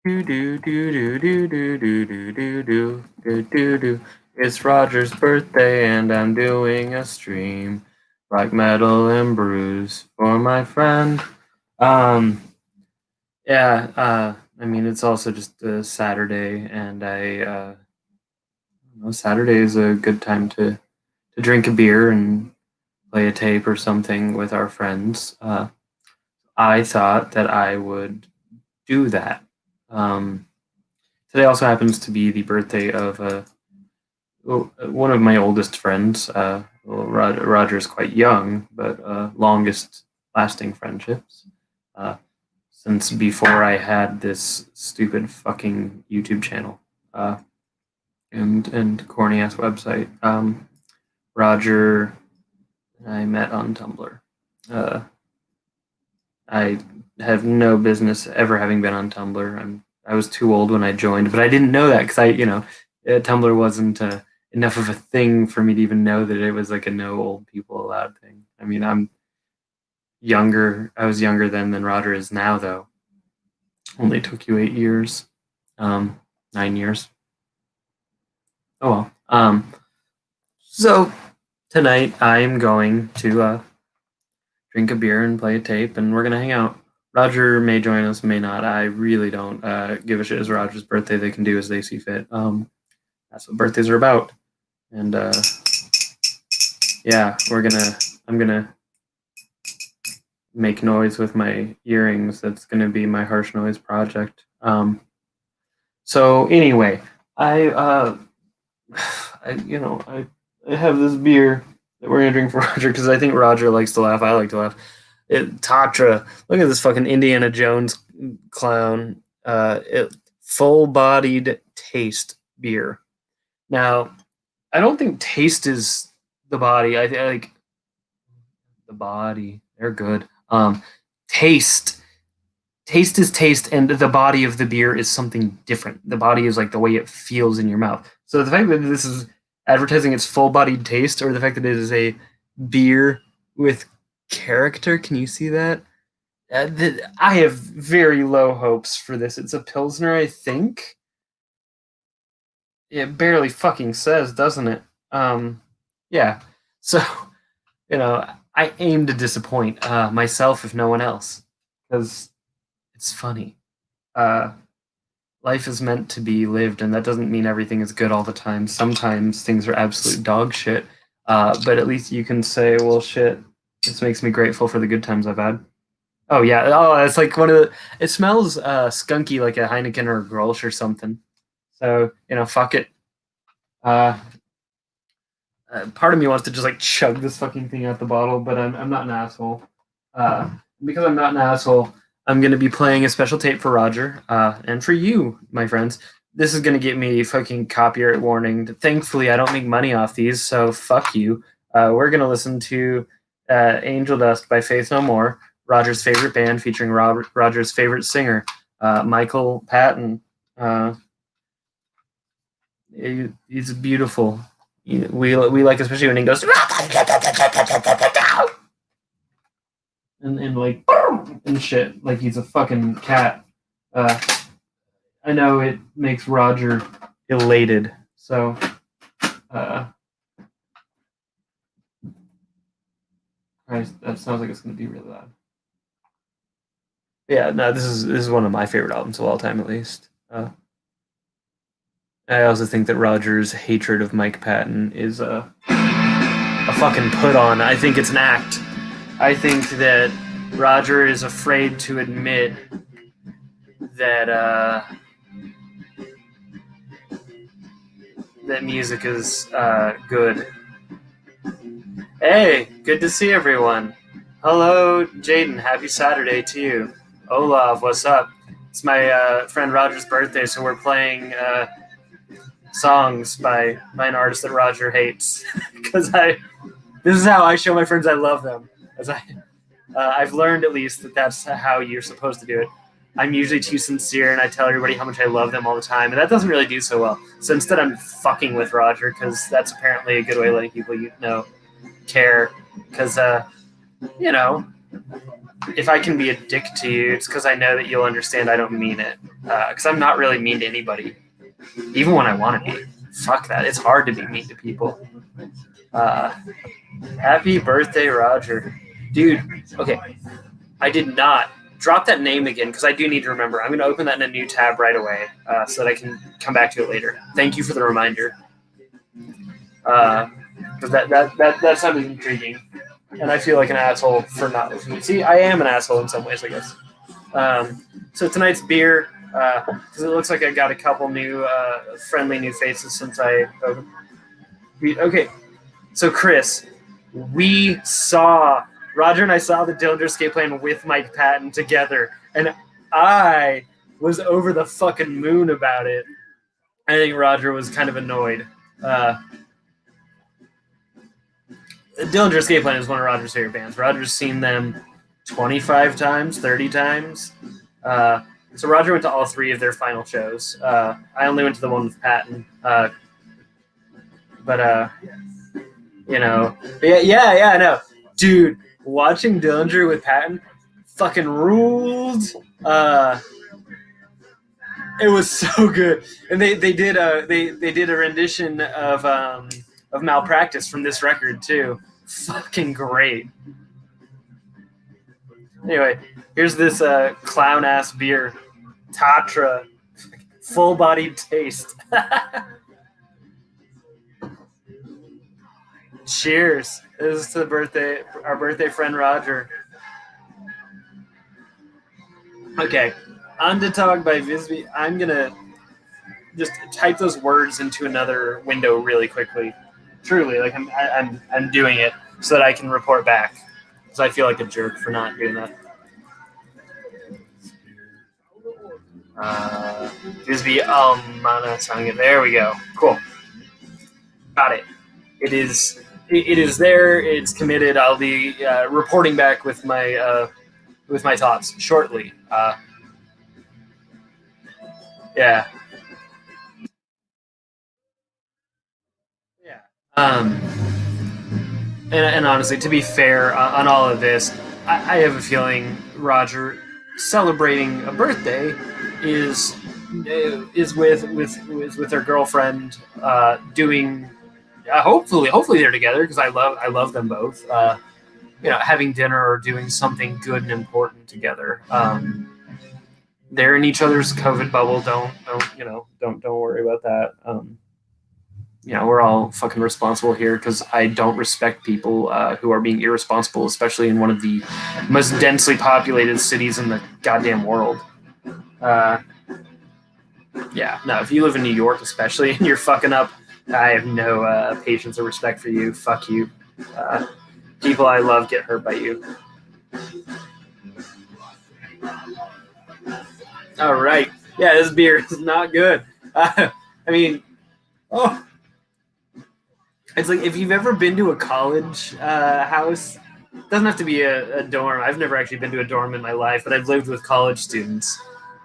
Do do do do do do do do do do do do do. It's Roger's birthday and I'm doing a stream like metal and brews for my friend. Um, yeah. I mean, it's also just a Saturday, and Saturday is a good time to drink a beer and play a tape or something with our friends. I thought that I would do that. Um, Today also happens to be the birthday of one of my oldest friends. Roger's quite young, but longest lasting friendships uh, since before I had this stupid fucking YouTube channel uh, and corny ass website. Roger and I met on Tumblr. Uh, I have no business ever having been on Tumblr. I was too old when I joined, but I didn't know that because Tumblr wasn't enough of a thing for me to even know that it was like a no old people allowed thing. I mean, I'm younger. I was younger then than Roger is now, though. Only took you 8 years, 9 years. Oh well. So tonight I am going to drink a beer and play a tape, and we're gonna hang out. Roger may join us, may not. I really don't give a shit. It's Roger's birthday. They can do as they see fit. That's what birthdays are about. And yeah, I'm gonna make noise with my earrings. That's gonna be my harsh noise project. So anyway, I, uh, I have this beer that we're gonna drink for Roger because I think Roger likes to laugh. I like to laugh. Tatra. Look at this fucking Indiana Jones clown. Full-bodied taste beer. Now, I don't think taste is the body. I think like the body. They're good. Taste. Taste is taste, and the body of the beer is something different. The body is like the way it feels in your mouth. So the fact that this is advertising its full-bodied taste, or the fact that it is a beer with character, can you see that? I have very low hopes for this. It's a pilsner, I think. It barely fucking says, doesn't it? Yeah. So I aim to disappoint myself, if no one else, because it's funny. Uh, Life is meant to be lived, and that doesn't mean everything is good all the time. Sometimes things are absolute dog shit. But at least you can say, "Well, shit, this makes me grateful for the good times I've had." Oh yeah. Oh, it's like one of the. It smells skunky, like a Heineken or a Grolsch or something. So fuck it. Uh, Part of me wants to just like chug this fucking thing out the bottle, but I'm not an asshole. Uh, because I'm not an asshole, I'm gonna be playing a special tape for Roger and for you, my friends. This is gonna get me fucking copyright warning. Thankfully, I don't make money off these, so fuck you. We're gonna listen to "Angel Dust" by Faith No More, Roger's favorite band, featuring Roger's favorite singer, Michael Patton. Uh, he's beautiful. We like, especially when he goes and like and shit, like he's a fucking cat. Uh, I know it makes Roger elated. So uh, Christ, that sounds like it's gonna be really loud. Yeah, no, this is one of my favorite albums of all time, at least. I also think that Roger's hatred of Mike Patton is a fucking put on. I think it's an act. I think that Roger is afraid to admit that that music is good. Hey, good to see everyone. Hello, Jaden. Happy Saturday to you. Olaf, what's up? It's my friend Roger's birthday, so we're playing songs by an artist that Roger hates. Because this is how I show my friends I love them. As I've learned at least that that's how you're supposed to do it. I'm usually too sincere, and I tell everybody how much I love them all the time, and that doesn't really do so well. So instead, I'm fucking with Roger because that's apparently a good way of letting people care. Because you know, if I can be a dick to you, it's because I know that you'll understand I don't mean it. Because I'm not really mean to anybody, even when I want to be. Fuck that. It's hard to be mean to people. Uh, Happy birthday, Roger. Dude, okay. I did not. Drop that name again because I do need to remember. I'm going to open that in a new tab right away so that I can come back to it later. Thank you for the reminder. Because that sounded intriguing. And I feel like an asshole for not listening. See, I am an asshole in some ways, I guess. So tonight's beer, because it looks like I got a couple new friendly new faces since I opened. Okay, so Chris, Roger and I saw the Dillinger Escape Plan with Mike Patton together, and I was over the fucking moon about it. I think Roger was kind of annoyed. Dillinger Escape Plan is one of Roger's favorite bands. Roger's seen them 25 times, 30 times. So Roger went to all three of their final shows. I only went to the one with Patton. But yeah, no. Dude, watching Dillinger with Patton fucking ruled. It was so good. And they did a rendition of Malpractice from this record too. Fucking great. Anyway, here's this clown ass beer, Tatra, full bodied taste. Cheers! This is to our birthday friend Roger. Okay, Underdog by Visby. I'm gonna just type those words into another window really quickly. Truly, like I'm doing it so that I can report back. Because I feel like a jerk for not doing that. Visby Mana Sangha. There we go. Cool. Got it. It is there. It's committed. I'll be reporting back with my thoughts shortly. Yeah. Yeah. And honestly, to be fair on all of this, I have a feeling Roger celebrating a birthday is with their girlfriend doing. Hopefully they're together because I love them both. Having dinner or doing something good and important together. They're in each other's COVID bubble. Don't worry about that. We're all fucking responsible here because I don't respect people who are being irresponsible, especially in one of the most densely populated cities in the goddamn world. If you live in New York, especially, and you're fucking up, I have no patience or respect for you. Fuck you. People I love get hurt by you. All right. Yeah, this beer is not good. It's like if you've ever been to a college house, it doesn't have to be a dorm. I've never actually been to a dorm in my life, but I've lived with college students.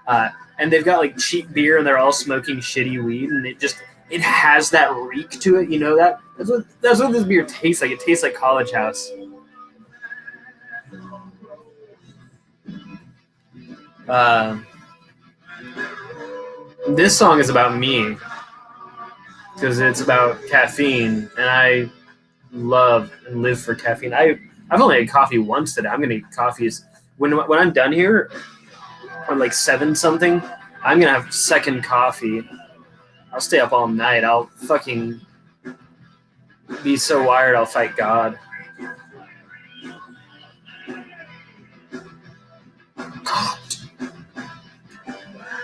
And they've got like cheap beer and they're all smoking shitty weed, and it has that reek to it. You know that? That's what this beer tastes like. It tastes like college house. This song is about me because it's about caffeine, and I love and live for caffeine. I've only had coffee once today. I'm gonna eat coffees when I'm done here on like 7 something. I'm gonna have second coffee. I'll stay up all night. I'll fucking be so wired I'll fight God.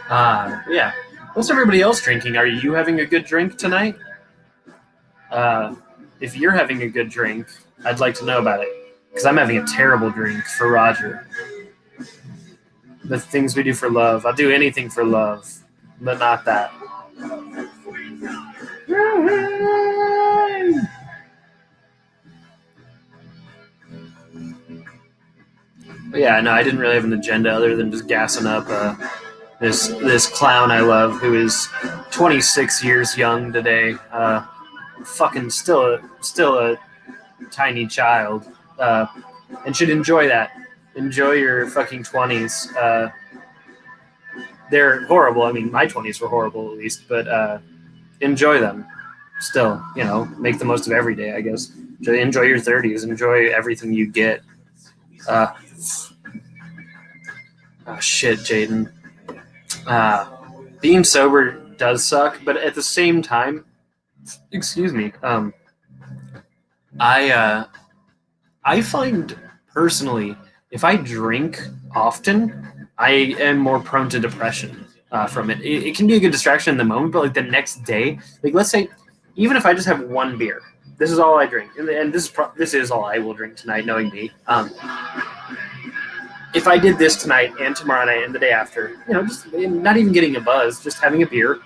Yeah. What's everybody else drinking? Are you having a good drink tonight? If you're having a good drink, I'd like to know about it. Because I'm having a terrible drink for Roger. The things we do for love. I'll do anything for love, but not that. But yeah, no, I didn't really have an agenda other than just gassing up this clown I love who is 26 years young today. Fucking still a tiny child, and should enjoy that. enjoy your fucking 20s. They're horrible. I mean, my 20s were horrible at least, but enjoy them. Still, make the most of every day. I guess. Enjoy your 30s. Enjoy everything you get. Uh, oh shit, Jaden. Uh, being sober does suck, but at the same time, excuse me. I I find personally, if I drink often, I am more prone to depression from it. It can be a good distraction in the moment, but like the next day, like let's say, even if I just have one beer, this is all I drink, and this is all I will drink tonight, knowing me. If I did this tonight and tomorrow night and the day after, just not even getting a buzz, just having a beer,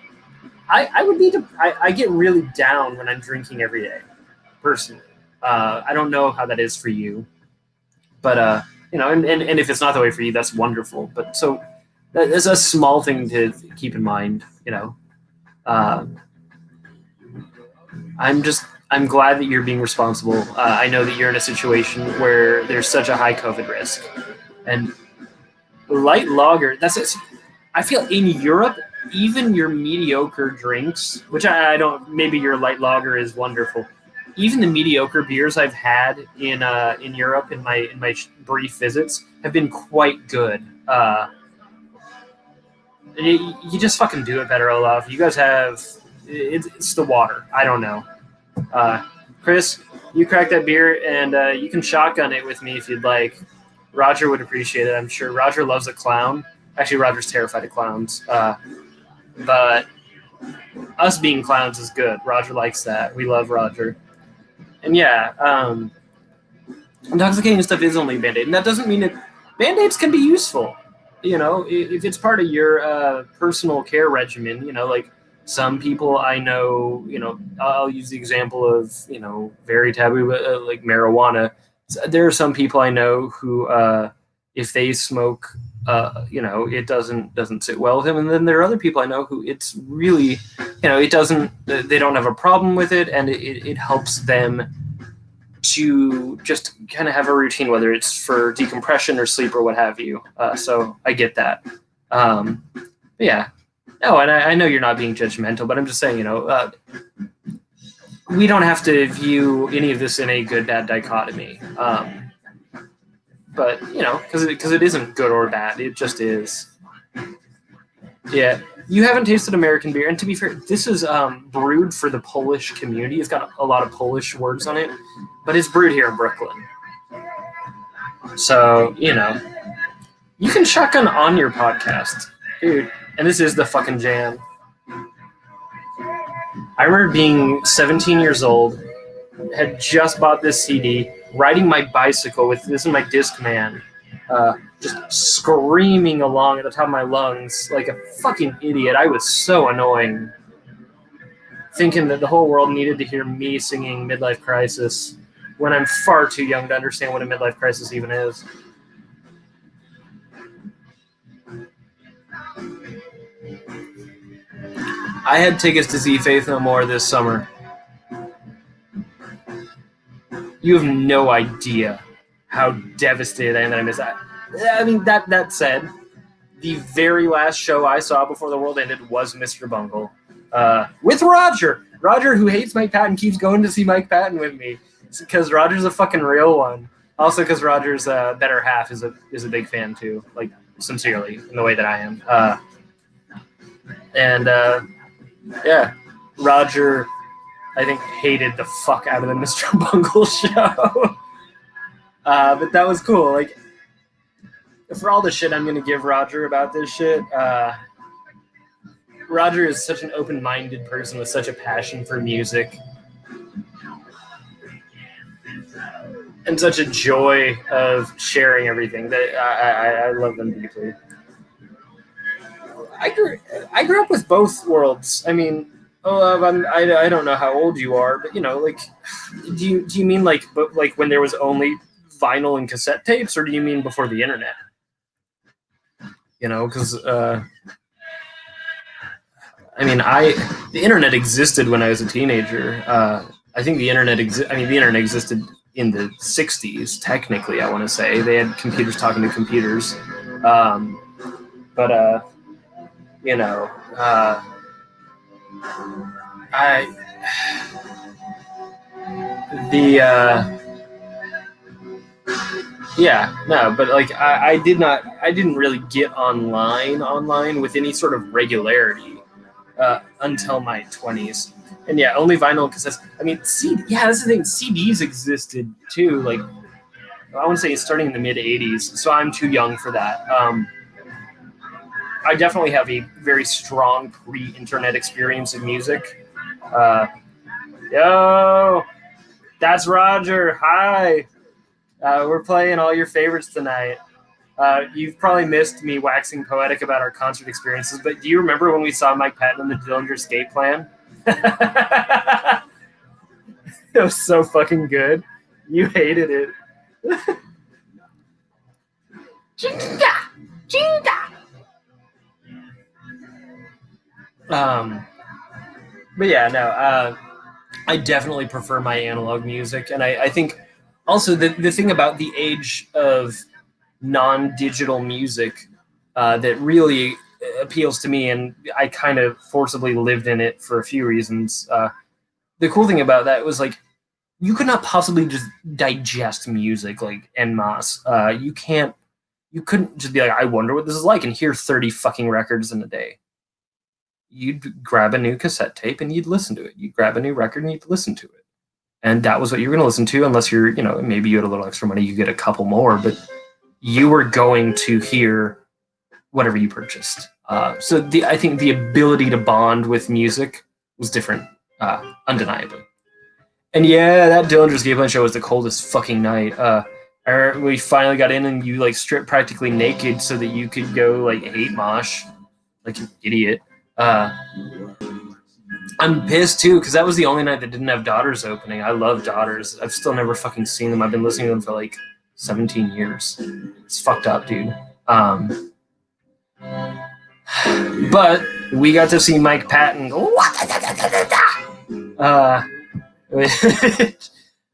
I would be. I get really down when I'm drinking every day, personally. I don't know how that is for you, but and if it's not the way for you, that's wonderful. But so that is a small thing to keep in mind. Uh, I'm glad that you're being responsible. I know that you're in a situation where there's such a high COVID risk, and light lager. That's it. I feel in Europe, even your mediocre drinks, which I don't. Maybe your light lager is wonderful. Even the mediocre beers I've had in Europe in my brief visits have been quite good. You just fucking do it better, Olaf. You guys have it's the water. I don't know. Chris, you crack that beer and you can shotgun it with me if you'd like. Roger would appreciate it. I'm sure Roger loves a clown. Actually, Roger's terrified of clowns. But us being clowns is good. Roger likes that. We love Roger. And yeah, intoxicating stuff is only Band-Aid. And that doesn't mean that Band-Aids can be useful. If it's part of your personal care regimen, like some people I know, I'll use the example of, very taboo, but like marijuana. There are some people I know who, if they smoke, it doesn't sit well with them. And then there are other people I know who it's really, it doesn't, they don't have a problem with it, and it helps them to just kind of have a routine, whether it's for decompression or sleep or what have you. So I get that. Yeah. No, and I know you're not being judgmental, but I'm just saying, we don't have to view any of this in a good-bad dichotomy. But, because it isn't good or bad. It just is. Yeah. You haven't tasted American beer, and to be fair, this is brewed for the Polish community. It's got a lot of Polish words on it, but it's brewed here in Brooklyn. So, you can shotgun on your podcast, dude. And this is the fucking jam. I remember being 17 years old, had just bought this CD, riding my bicycle with this in my Discman, just screaming along at the top of my lungs like a fucking idiot. I was so annoying, thinking that the whole world needed to hear me singing Midlife Crisis when I'm far too young to understand what a midlife crisis even is. I had tickets to see Faith No More this summer. You have no idea how devastated I am that I missed that. I mean, that said, the very last show I saw before the world ended was Mr. Bungle, with Roger. Roger, who hates Mike Patton, keeps going to see Mike Patton with me because Roger's a fucking real one. Also, because Roger's better half is a big fan too, like sincerely, in the way that I am. Yeah, Roger, I think, hated the fuck out of the Mr. Bungle show. But that was cool. Like, for all the shit I'm going to give Roger about this shit, Roger is such an open-minded person with such a passion for music and such a joy of sharing everything that I love them deeply. I grew up with both worlds. I mean, I don't know how old you are, but like, do you mean like when there was only vinyl and cassette tapes, or do you mean before the internet? Because the internet existed when I was a teenager. I think the internet the internet existed in the 60s, technically, I want to say. They had computers talking to computers. Um, but, you know, I, the, yeah, no, but like I didn't really get online with any sort of regularity until my 20s. And yeah, only vinyl because I mean, yeah, that's the thing. CDs existed too. Like I want to say it's starting in the mid '80s, so I'm too young for that. I definitely have a very strong pre-internet experience of music. Uh, Yo, that's Roger. Hi, we're playing all your favorites tonight. You've probably missed me waxing poetic about our concert experiences, but do you remember when we saw Mike Patton and the Dillinger Escape Plan? It was so fucking good. You hated it. Chinga! Chinga! Um, but yeah, no, I definitely prefer my analog music, and I think also the thing about the age of non-digital music that really appeals to me, and I kind of forcibly lived in it for a few reasons. The cool thing about that was like you could not possibly just digest music like en masse. You couldn't just be like, I wonder what this is like, and hear 30 fucking records in a day. You'd grab a new cassette tape and you'd listen to it. You'd grab a new record and you'd listen to it. And that was what you were going to listen to, unless you're, maybe you had a little extra money, you get a couple more, but you were going to hear whatever you purchased. I think the ability to bond with music was different, undeniably. And yeah, that Dillinger's Game Plan show was the coldest fucking night. We finally got in, and you like stripped practically naked so that you could go like hate mosh, like an idiot. Uh, I'm pissed too because that was the only night that didn't have Daughters opening. I love Daughters. I've still never fucking seen them. I've been listening to them for like 17 years. It's fucked up, dude. But we got to see Mike Patton.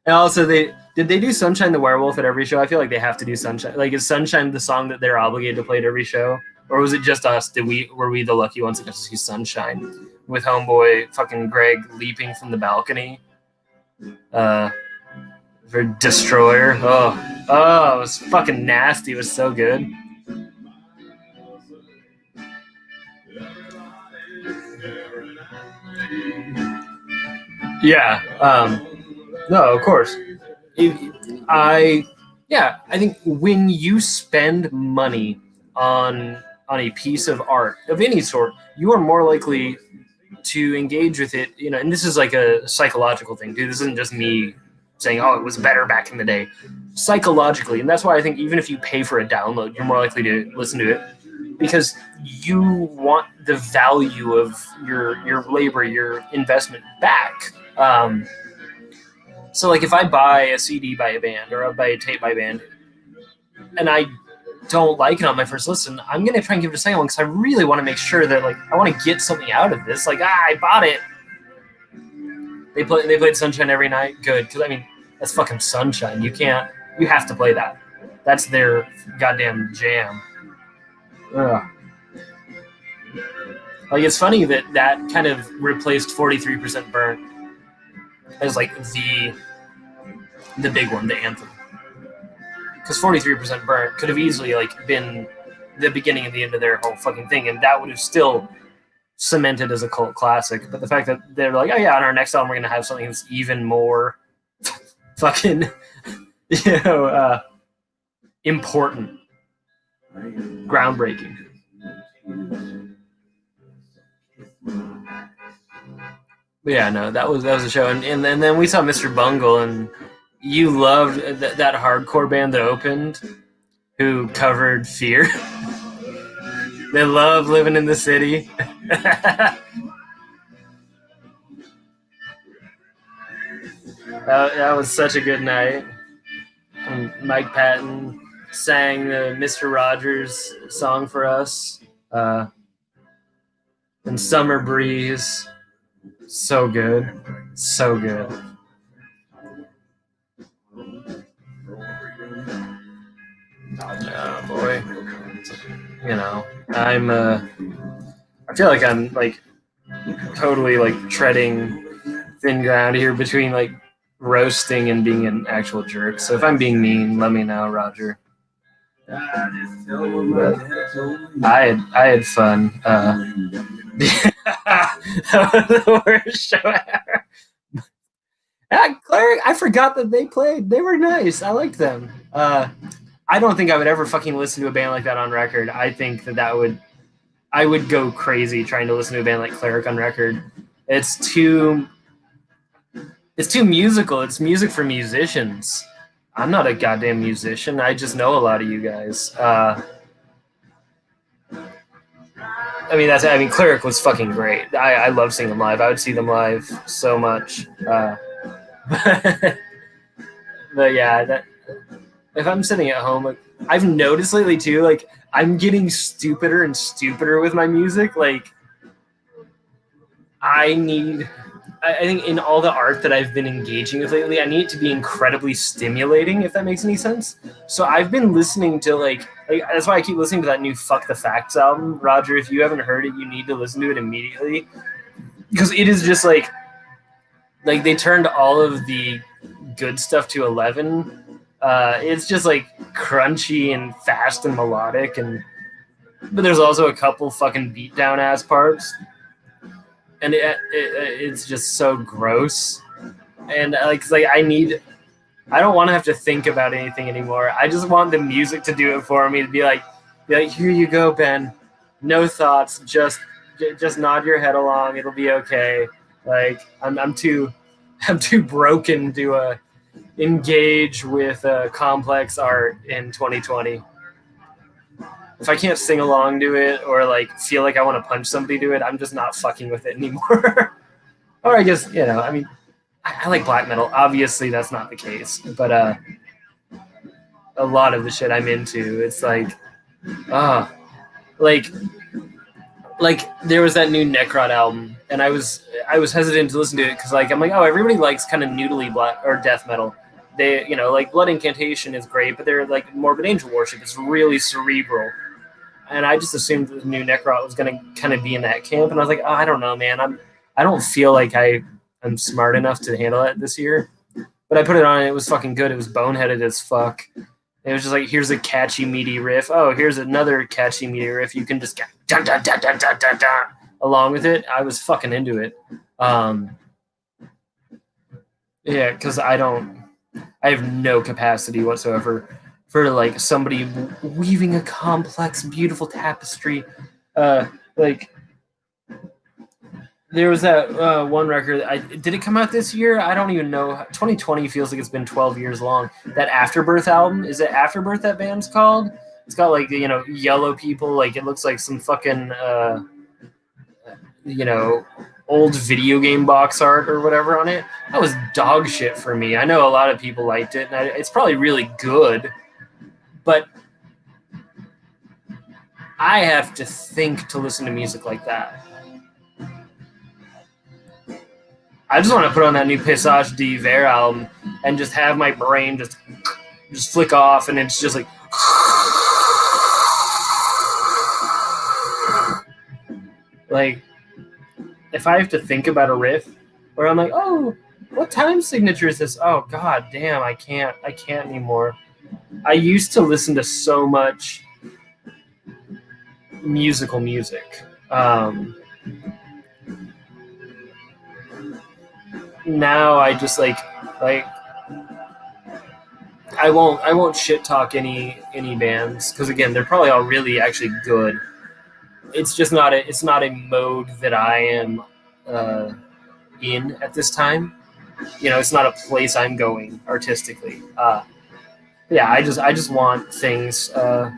And also they do Sunshine the Werewolf at every show? I feel like they have to do Sunshine. Like is Sunshine the song that they're obligated to play at every show? Or was it just us? Were we the lucky ones that got to see Sunshine with homeboy fucking Greg leaping from the balcony? For Destroyer. Oh, it was fucking nasty. It was so good. Yeah. No, of course. I yeah, I think when you spend money on a piece of art of any sort, you are more likely to engage with it. And this is like a psychological thing, dude. This isn't just me saying, "Oh, it was better back in the day." Psychologically, and that's why I think even if you pay for a download, you're more likely to listen to it because you want the value of your labor, your investment back. So like if I buy a CD by a band or I buy a tape by a band and I don't like it on my first listen, I'm gonna try and give it a second one because I really want to make sure that like I want to get something out of this. Like I bought it. They played Sunshine every night. Good, because I mean that's fucking Sunshine. You have to play that. That's their goddamn jam. Ugh. Like it's funny that kind of replaced 43% Burnt as like the big one, the anthem. Because 43% Burnt could have easily like been the beginning and the end of their whole fucking thing, and that would have still cemented as a cult classic. But the fact that they're like, oh yeah, on our next album we're gonna have something that's even more fucking important, groundbreaking. But yeah, no, that was a show, and then we saw Mr. Bungle, and you loved that hardcore band that opened, who covered Fear. They love living in the city. That was such a good night. And Mike Patton sang the Mr. Rogers song for us, uh, and Summer Breeze. So good, so good. Oh boy, you know, I feel like I'm like totally like treading thin ground here between like roasting and being an actual jerk. So if I'm being mean, let me know, Roger. But I had fun. That was the worst show ever. Cleric, I forgot that they played. They were nice. I liked them. I don't think I would ever fucking listen to a band like that on record. I think I would go crazy trying to listen to a band like Cleric on record. It's too it's too musical. It's music for musicians. I'm not a goddamn musician. I just know a lot of you guys. I mean, Cleric was fucking great. I love seeing them live. I would see them live so much. But yeah, that if I'm sitting at home, like, I've noticed lately too, like I'm getting stupider and stupider with my music. Like I need I think in all the art that I've been engaging with lately, I need it to be incredibly stimulating, if that makes any sense. So I've been listening to like that's why I keep listening to that new Fuck the Facts album. Roger, if you haven't heard it, you need to listen to it immediately. Because it is just like they turned all of the good stuff to 11. It's just like crunchy and fast and melodic, but there's also a couple fucking beatdown ass parts, and it's just so gross. And like I don't want to have to think about anything anymore. I just want the music to do it for me. To be like, here you go, Ben. No thoughts. Just nod your head along. It'll be okay. Like I'm too I'm too broken to engage with complex art in 2020. If I can't sing along to it or like feel like I want to punch somebody to it, I'm just not fucking with it anymore. Or I guess I mean, I like black metal. Obviously, that's not the case, but a lot of the shit I'm into, it's uh, like like there was that new Necrot album, and I was hesitant to listen to it because like I'm like, oh, everybody likes kind of noodly black or death metal. They like Blood Incantation is great, but they're like Morbid Angel Worship. It's really cerebral, and I just assumed the new Necrot was going to kind of be in that camp, and I was like, oh, I don't know, man. I don't feel like I'm smart enough to handle it this year. But I put it on, and it was fucking good. It was boneheaded as fuck. It was just like, here's a catchy, meaty riff. Oh, here's another catchy, meaty riff. You can just get dun, dun, dun, dun, dun, dun, dun, along with it. I was fucking into it. Yeah, because I have no capacity whatsoever for like somebody weaving a complex, beautiful tapestry. Like there was that one record. Did it come out this year? I don't even know. 2020 feels like it's been 12 years long. That Afterbirth album, is it Afterbirth that band's called? It's got like yellow people. Like it looks like some fucking you know old video game box art or whatever on it. That was dog shit for me. I know a lot of people liked it, and it's probably really good, but I have to think to listen to music like that. I just want to put on that new Passage d'Hiver album and just have my brain just flick off, and it's just like like if I have to think about a riff, where I'm like, oh, what time signature is this? Oh god damn, I can't anymore. I used to listen to so much musical music. Now I just like I won't shit talk any bands because again they're probably all really actually good. It's just not a mode that I am in at this time. It's not a place I'm going artistically. Yeah, I just want things to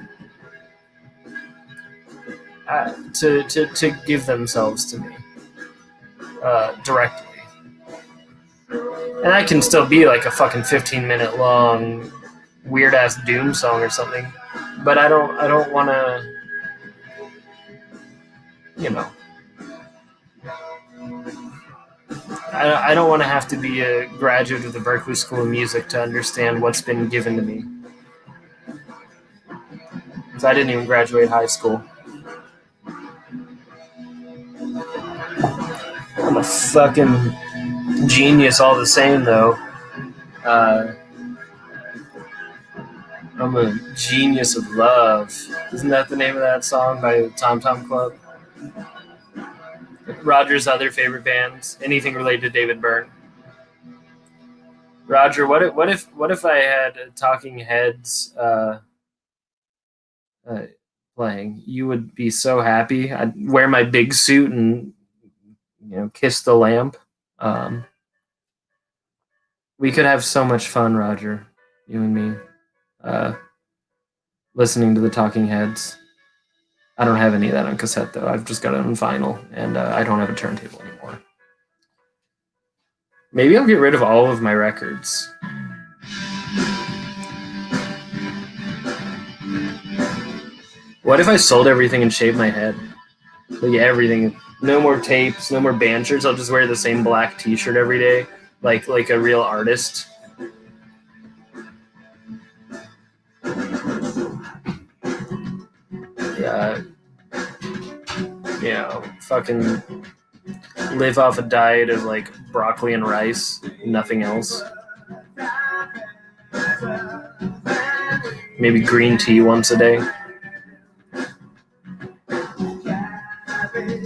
give themselves to me directly, and that can still be like a fucking 15-minute long weird ass doom song or something. But I don't want to, you know. I don't want to have to be a graduate of the Berklee School of Music to understand what's been given to me. So I didn't even graduate high school. I'm a fucking genius all the same, though. I'm a genius of love. Isn't that the name of that song by Tom Tom Club? Roger's other favorite bands, anything related to David Byrne. Roger, what if I had Talking Heads uh, playing? You would be so happy. I'd wear my big suit and kiss the lamp. Um, we could have so much fun, Roger, you and me, uh, listening to the Talking Heads. I don't have any of that on cassette though. I've just got it on vinyl, and I don't have a turntable anymore. Maybe I'll get rid of all of my records. What if I sold everything and shaved my head? Like everything. No more tapes, no more band shirts. I'll just wear the same black t-shirt every day, like a real artist. Yeah. Fucking live off a diet of like broccoli and rice, nothing else. Maybe green tea once a day.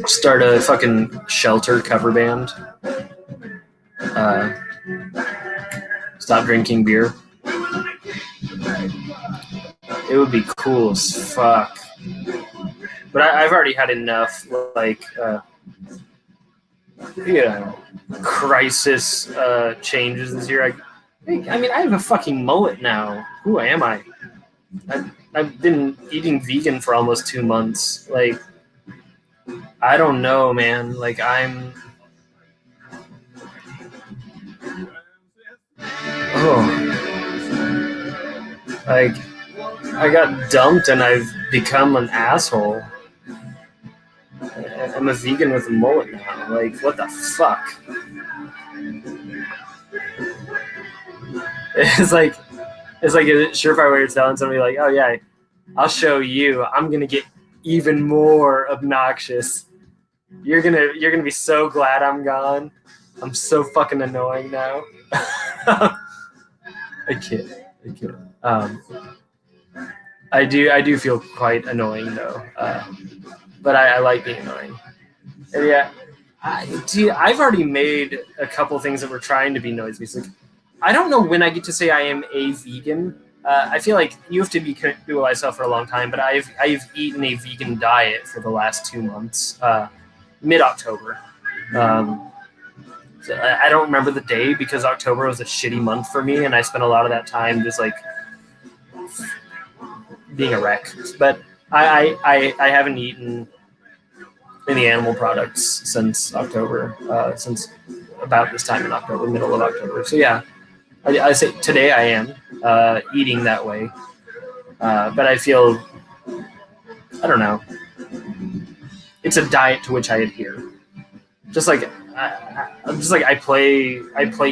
Start a fucking Shelter cover band. Stop drinking beer. It would be cool as fuck. But I've already had enough, like, crisis changes this year. I mean, I have a fucking mullet now. Who am I? I've been eating vegan for almost 2 months. Like, I don't know, man. Like, like, I got dumped and I've become an asshole. I'm a vegan with a mullet now. Like, what the fuck? It's like a surefire way of telling somebody like, oh yeah, I'll show you. I'm gonna get even more obnoxious. You're gonna be so glad I'm gone. I'm so fucking annoying now. I kid. I do feel quite annoying though, but I like being annoying. And yeah, I've already made a couple things that were trying to be noisy. Like, I don't know when I get to say I am a vegan. I feel like you have to be connected to myself for a long time, but I've eaten a vegan diet for the last 2 months, mid-October. So I don't remember the day because October was a shitty month for me, and I spent a lot of that time just like being a wreck. But I haven't eaten any animal products since October, since about this time in October, middle of October. So yeah, I say today I am eating that way, but I feel, I don't know, it's a diet to which I adhere. Just like I play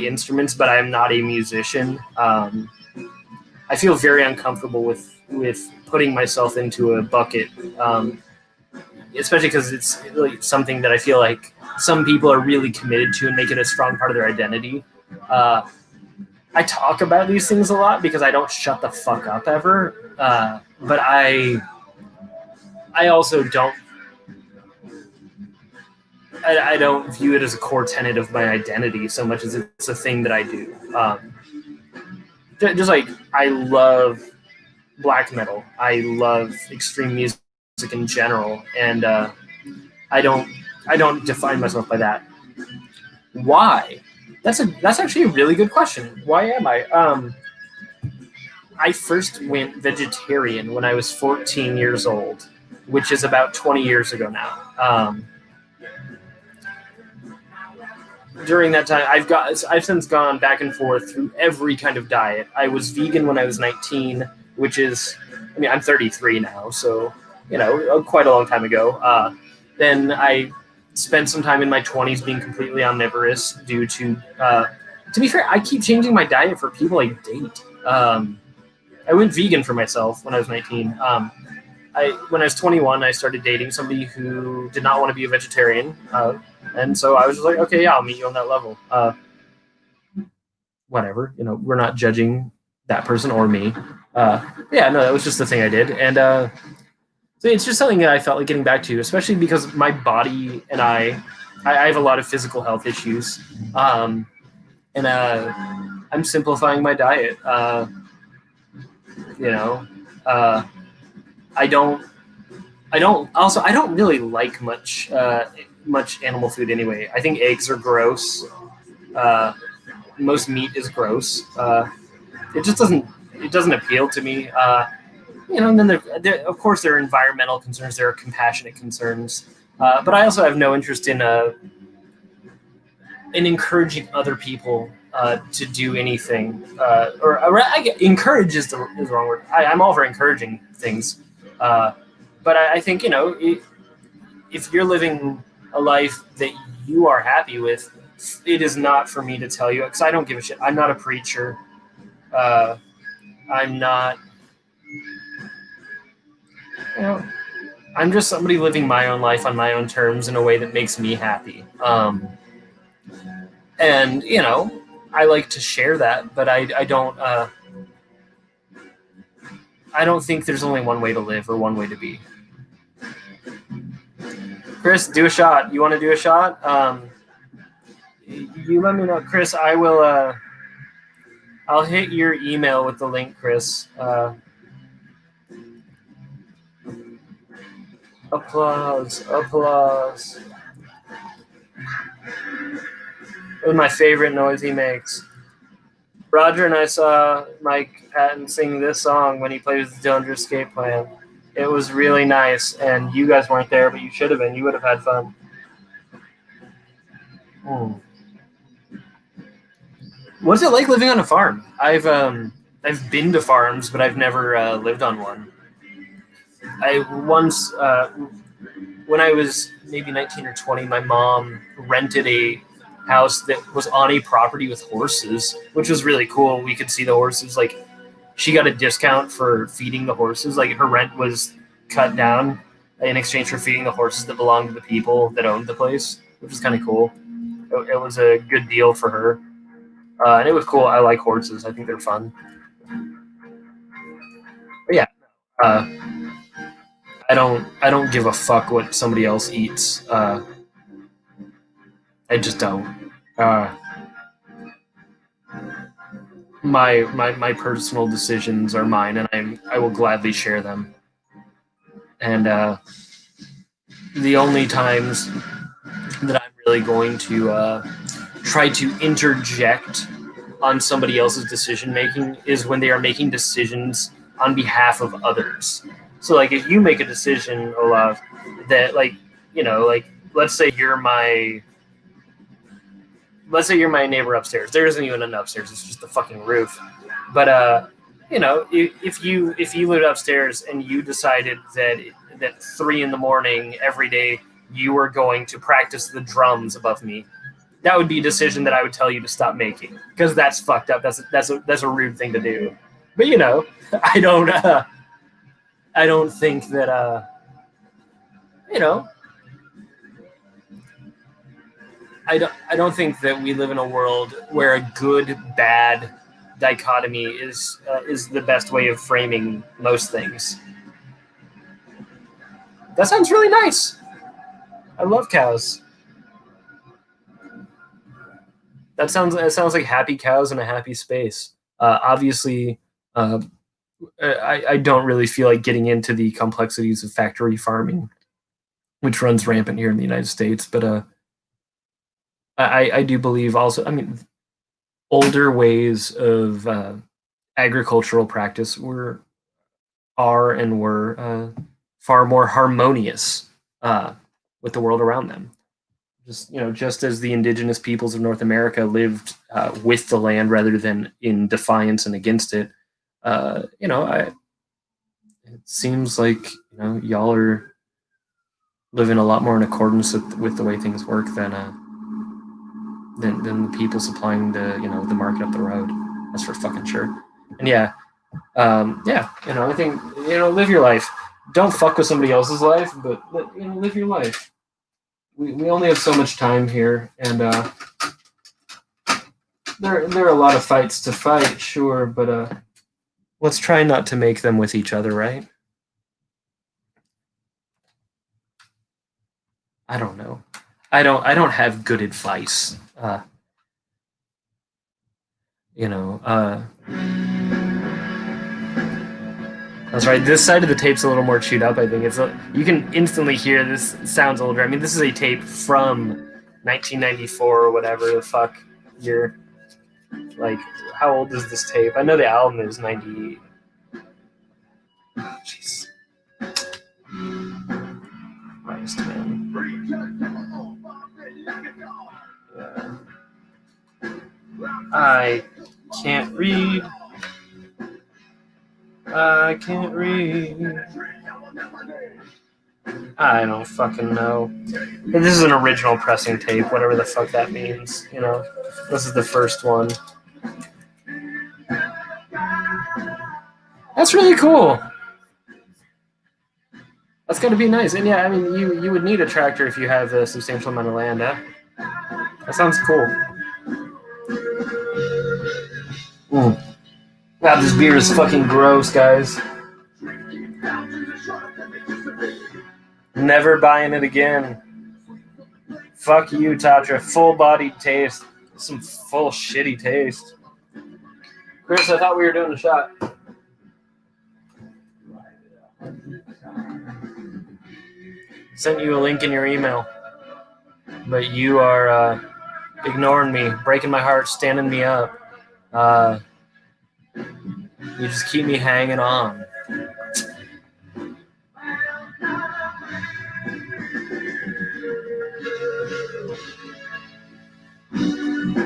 instruments, but I'm not a musician. I feel very uncomfortable with putting myself into a bucket, especially because it's like something that I feel like some people are really committed to and make it a strong part of their identity. I talk about these things a lot because I don't shut the fuck up ever, but I also don't. I don't view it as a core tenet of my identity so much as it's a thing that I do. Just like I love black metal, I love extreme music in general, and I don't define myself by that. Why? That's actually a really good question. Why am I? I first went vegetarian when I was 14 years old, which is about 20 years ago now. During that time, I've since gone back and forth through every kind of diet. I was vegan when I was 19, which is, I mean, I'm 33 now, so quite a long time ago. Then I spent some time in my 20s being completely omnivorous due to be fair, I keep changing my diet for people I date. I went vegan for myself when I was 19. when I was 21, I started dating somebody who did not want to be a vegetarian, and so I was just like, okay, yeah, I'll meet you on that level. Whatever, we're not judging that person or me. Yeah, no, that was just the thing I did, and so it's just something that I felt like getting back to, especially because my body and I have a lot of physical health issues, and I'm simplifying my diet. You know, uh, I don't I don't really like much animal food anyway. I think eggs are gross. Uh, most meat is gross. It just doesn't appeal to me. And then of course there are environmental concerns, there are compassionate concerns, but I also have no interest in encouraging other people to do anything, encourage is the wrong word. I'm all for encouraging things, uh, but I think if you're living a life that you are happy with, it is not for me to tell you, because I don't give a shit. I'm not a preacher. Uh, I'm not, you know, I'm just somebody living my own life on my own terms in a way that makes me happy. And I like to share that, but I don't think there's only one way to live or one way to be. Chris, do a shot. You want to do a shot? You let me know, Chris. I will. I'll hit your email with the link, Chris. Applause, applause. It was my favorite noise he makes. Roger and I saw Mike Patton sing this song when he played with the Dillinger Escape Plan. It was really nice, and you guys weren't there, but you should have been. You would have had fun. What's it like living on a farm? I've been to farms, but I've never lived on one. I once, when I was maybe 19 or 20, my mom rented a house that was on a property with horses, which was really cool. We could see the horses. Like, she got a discount for feeding the horses. Like, her rent was cut down in exchange for feeding the horses that belonged to the people that owned the place, which was kind of cool. It was a good deal for her, and it was cool. I like horses. I think they're fun. But yeah, uh, I don't give a fuck what somebody else eats. I just don't. Uh, my personal decisions are mine, and I will gladly share them. And the only times that I'm really going to try to interject on somebody else's decision making is when they are making decisions on behalf of others. So, like, if you make a decision, Olaf, that, like, like, let's say you're my neighbor upstairs. There isn't even an upstairs; it's just the fucking roof. But if you lived upstairs and you decided that 3 in the morning every day you were going to practice the drums above me, that would be a decision that I would tell you to stop making, because that's fucked up. That's a rude thing to do. But I don't I don't think that you know I don't think that we live in a world where a good bad dichotomy is the best way of framing most things. That sounds really nice. I love cows. That sounds like happy cows in a happy space. Obviously, uh, I don't really feel like getting into the complexities of factory farming, which runs rampant here in the United States. But I do believe also. I mean, older ways of agricultural practice were far more harmonious with the world around them. Just as the indigenous peoples of North America lived with the land rather than in defiance and against it. It seems like y'all are living a lot more in accordance with the way things work than the people supplying the market up the road. That's for fucking sure. And yeah, I think live your life. don't fuck with somebody else's life, but live your life. We only have so much time here, and there are a lot of fights to fight, sure, but let's try not to make them with each other, right? I don't know. I don't have good advice. You know, that's right. This side of the tape's a little more chewed up. I think you can instantly hear this sounds older. I mean, this is a tape from 1994 or whatever the fuck year. Like, how old is this tape? I know the album is 90. Oh, jeez. Christ, man. I can't read. I can't read. I don't fucking know. This is an original pressing tape, whatever the fuck that means. This is the first one. That's really cool. That's got to be nice. And yeah, I mean, you would need a tractor if you have a substantial amount of land, huh? That sounds cool. Wow, this beer is fucking gross, guys. Never buying it again. Fuck you, Tatra. Full-bodied taste. Some full shitty taste. Chris, I thought we were doing a shot. Sent you a link in your email. But you are ignoring me, breaking my heart, standing me up. You just keep me hanging on.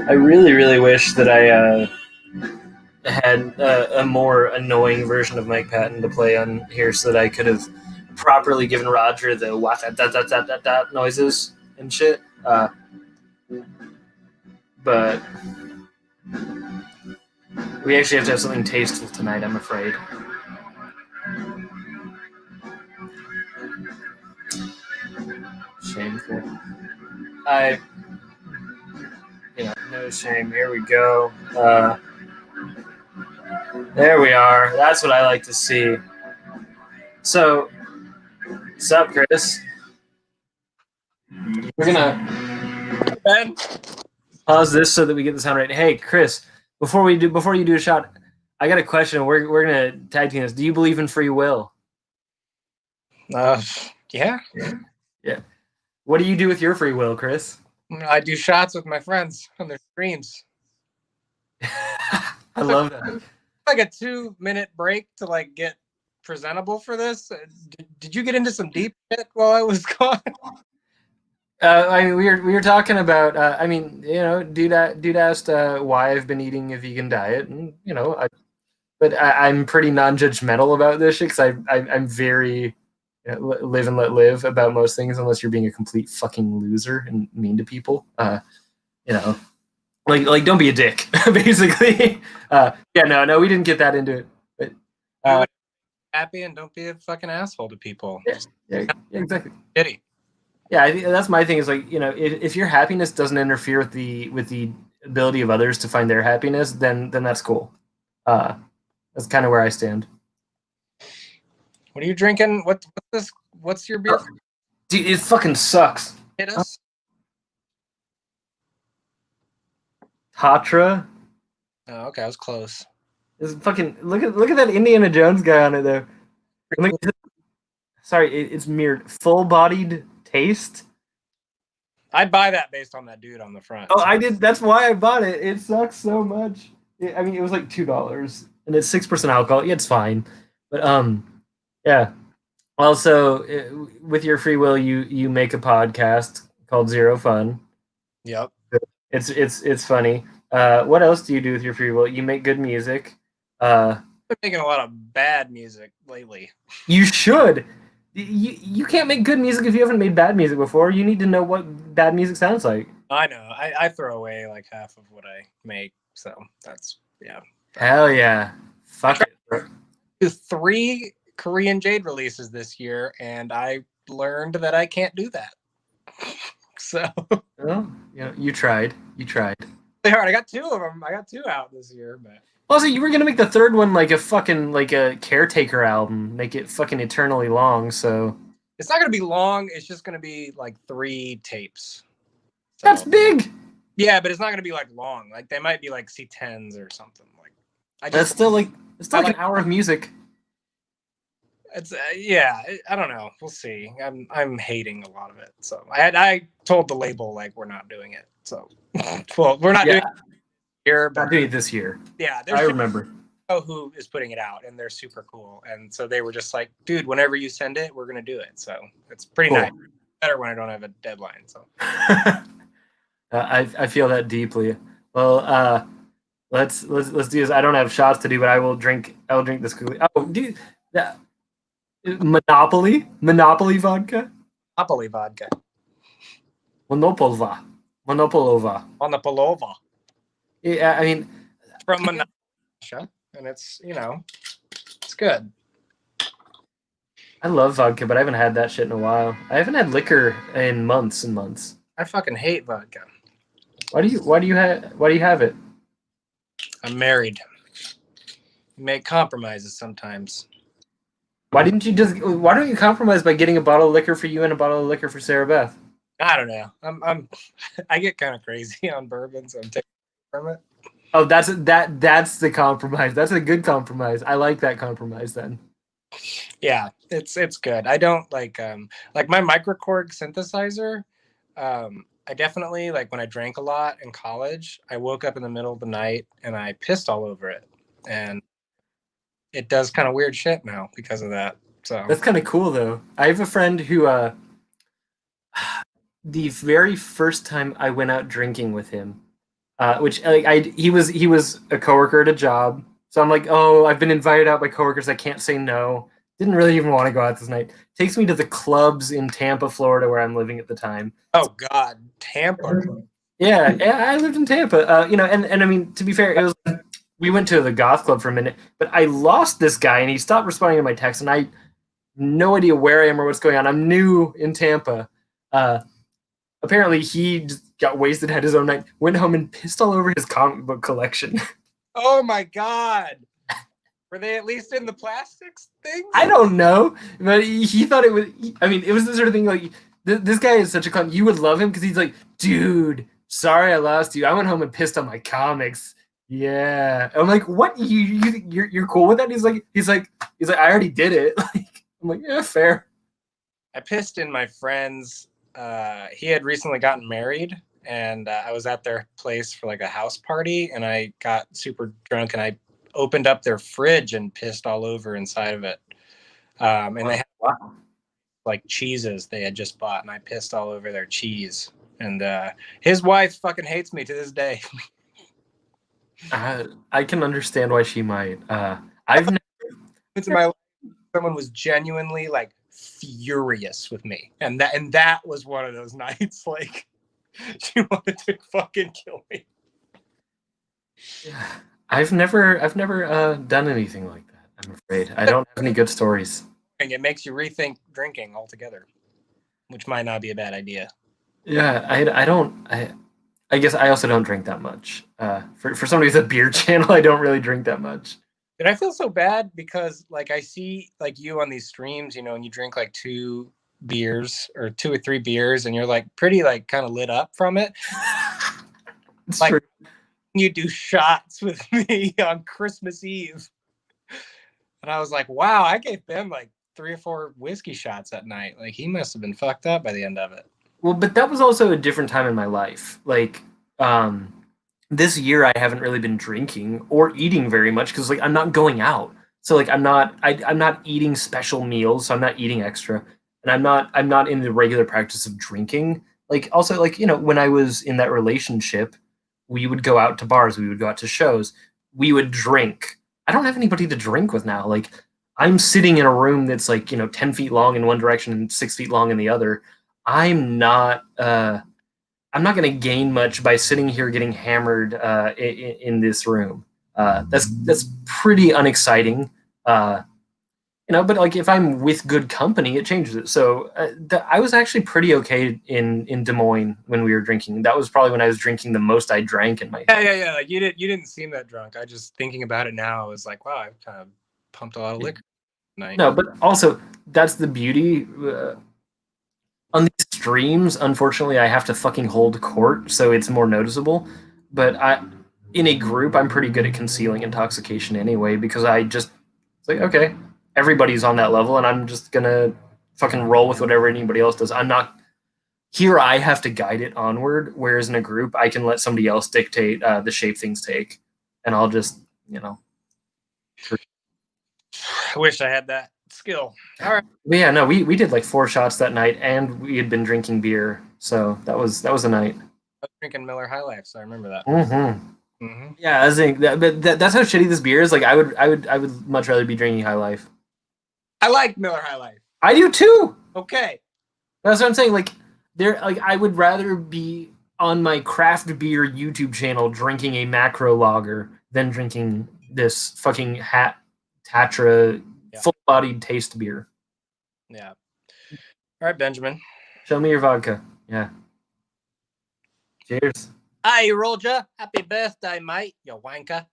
I really, really wish that I had a more annoying version of Mike Patton to play on here so that I could have properly given Roger the what that noises and shit. But we actually have to have something tasteful tonight, I'm afraid. Shameful. No shame. Here we go. There we are. That's what I like to see. So, what's up, Chris? We're gonna pause this so that we get the sound right. Hey, Chris, before you do a shot, I got a question. We're gonna tag team this. Do you believe in free will? Yeah. Yeah. What do you do with your free will, Chris? I do shots with my friends on their streams. I love that. Like a 2-minute break to get presentable for this. Did you get into some deep shit while I was gone? I mean, we were talking about. Dude asked why I've been eating a vegan diet, and I'm pretty non-judgmental about this shit because I'm very live and let live about most things, unless you're being a complete fucking loser and mean to people. Like don't be a dick, basically. No, we didn't get that into it. But happy and don't be a fucking asshole to people. Yeah, exactly. Shitty. Yeah, I think that's my thing. Is if your happiness doesn't interfere with the ability of others to find their happiness, then that's cool. That's kind of where I stand. What are you drinking? What's this? What's your beer? Dude, it fucking sucks. Hit us. Tatra. Oh, okay, I was close. It's fucking look at that Indiana Jones guy on it there. Sorry, it's mirrored. Full-bodied taste. I'd buy that based on that dude on the front. Oh, I did. That's why I bought it. It sucks so much. I mean, it was like $2, and it's 6% alcohol. Yeah, it's fine. But yeah. Also, with your free will, you make a podcast called Zero Fun. Yep. It's funny. What else do you do with your free will? You make good music. I've been making a lot of bad music lately. You should. You can't make good music if you haven't made bad music before. You need to know what bad music sounds like. I know. I throw away like half of what I make, so that's yeah. Hell yeah. Fuck it. Do 3 Korean Jade releases this year, and I learned that I can't do that. So Well, you tried. You tried. they hard. I got two of them. I got two out this year, but Also, you were gonna make the third one like a fucking like a Caretaker album, make it fucking eternally long. So it's not gonna be long. It's just gonna be like 3 tapes. So, that's big. yeah, but it's not gonna be like long. Like they might be like C10s or something. Like That's still like an hour of music. It's yeah. I don't know. We'll see. I'm hating a lot of it. So I told the label like we're not doing it. So well, we're not doing it here, but not doing it this year. Yeah, I remember. Know who is putting it out, and they're super cool. And so they were just like, dude, whenever you send it, we're gonna do it. So it's pretty nice. Better when I don't have a deadline. So I feel that deeply. Well, let's do this. I don't have shots to do, but I will drink this quickly. Oh, dude, Monopoly vodka. Monopoly vodka. Monopolova. Monopolova. Yeah, I mean, from Russia, and it's it's good. I love vodka, but I haven't had that shit in a while. I haven't had liquor in months and months. I fucking hate vodka. Why do you have it? I'm married. You make compromises sometimes. Why don't you compromise by getting a bottle of liquor for you and a bottle of liquor for Sarah Beth? I don't know. I get kind of crazy on bourbon, so I'm taking from it. Oh, that's the compromise. That's a good compromise. I like that compromise then. Yeah, it's good. I don't like my microKORG synthesizer. I definitely like when I drank a lot in college, I woke up in the middle of the night and I pissed all over it. And it does kind of weird shit now because of that. So that's kind of cool though. I have a friend who the very first time I went out drinking with him, which like he was a coworker at a job. So I'm like, oh, I've been invited out by coworkers. I can't say no. Didn't really even want to go out this night. Takes me to the clubs in Tampa, Florida, where I'm living at the time. Oh God, Tampa. Yeah, I lived in Tampa. And I mean, to be fair, it was we went to the goth club for a minute, but I lost this guy and he stopped responding to my text, and I no idea where I am or what's going on. I'm new in Tampa. Apparently, he just got wasted, had his own night, went home and pissed all over his comic book collection. Oh my God. Were they at least in the plastics things? I don't know, but he thought it was. I mean, it was the sort of thing like this guy is such a clown. You would love him because he's like, dude, sorry I lost you. I went home and pissed on my comics. Yeah, I'm like, what? You're cool with that? He's like, I already did it. Like, I'm like, yeah, fair. I pissed in my friend's. He had recently gotten married, and I was at their place for like a house party, and I got super drunk, and I opened up their fridge and pissed all over inside of it. And they had like cheeses they had just bought, and I pissed all over their cheese. And his wife fucking hates me to this day. I can understand why she might. I've never in my life, someone was genuinely like furious with me, and that was one of those nights. Like she wanted to fucking kill me. Yeah. I've never done anything like that. I'm afraid I don't have any good stories. It makes you rethink drinking altogether, which might not be a bad idea. Yeah, I guess I also don't drink that much. For somebody with a beer channel, I don't really drink that much. And I feel so bad because like I see like you on these streams, and you drink like 2 beers or 2 or 3 beers, and you're like pretty like kind of lit up from it. It's like true. You do shots with me on Christmas Eve. And I was like, wow, I gave Ben like 3 or 4 whiskey shots that night. Like he must have been fucked up by the end of it. Well, but that was also a different time in my life. Like, this year I haven't really been drinking or eating very much because like I'm not going out. So like I'm not eating special meals, so I'm not eating extra. And I'm not in the regular practice of drinking. Like also like, when I was in that relationship, we would go out to bars, we would go out to shows, we would drink. I don't have anybody to drink with now. Like I'm sitting in a room that's like, 10 feet long in one direction and 6 feet long in the other. I'm not going to gain much by sitting here getting hammered in this room. That's pretty unexciting. But like if I'm with good company, it changes it. So I was actually pretty okay in Des Moines when we were drinking. That was probably when I was drinking the most I drank in my. Yeah. Like you didn't seem that drunk. I just thinking about it now. I was like, wow, I've kind of pumped a lot of liquor tonight. No, but also that's the beauty. On these streams, unfortunately, I have to fucking hold court, so it's more noticeable. But in a group, I'm pretty good at concealing intoxication anyway because I just it's like okay, everybody's on that level, and I'm just gonna fucking roll with whatever anybody else does. I'm not here. I have to guide it onward, whereas in a group, I can let somebody else dictate the shape things take, and I'll just I wish I had that skill. All right. But yeah, no, we did like 4 shots that night, and we had been drinking beer, so that was a night. I was drinking Miller High Life, so I remember that. Yeah, I think that's how shitty this beer is. Like, I would much rather be drinking High Life. I like Miller High Life. I do too. Okay. That's what I'm saying. Like, I would rather be on my craft beer YouTube channel drinking a macro lager than drinking this fucking Tatra full-bodied taste beer. Yeah. All right, Benjamin. Show me your vodka. Yeah. Cheers. Hey, Roger. Happy birthday, mate. You wanker.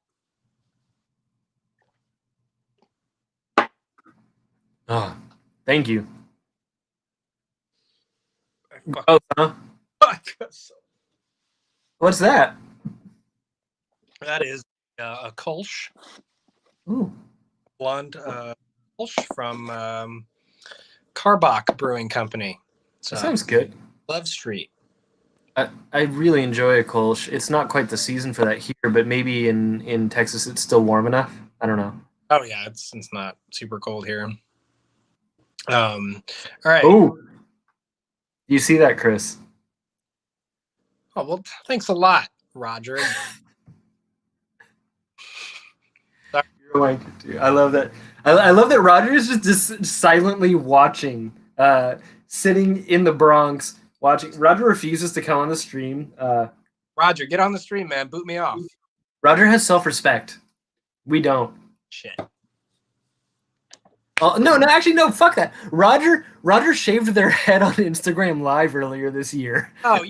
Oh, thank you. Oh, huh? What's that? That is a Kolsch. Ooh. Blonde Kolsch from Karbach Brewing Company. That sounds good. Love Street. I really enjoy a Kolsch. It's not quite the season for that here, but maybe in Texas it's still warm enough. I don't know. Oh yeah, it's not super cold here. All right. Oh, you see that, Chris? Oh well, thanks a lot, Roger. You're like, dude, I love that. I love that Roger is just silently watching, sitting in the Bronx watching. Roger refuses to come on the stream. Roger, get on the stream, man. Boot me off. Roger has self-respect. We don't. Shit. Oh, no, actually, no, fuck that. Roger shaved their head on Instagram Live earlier this year. Oh,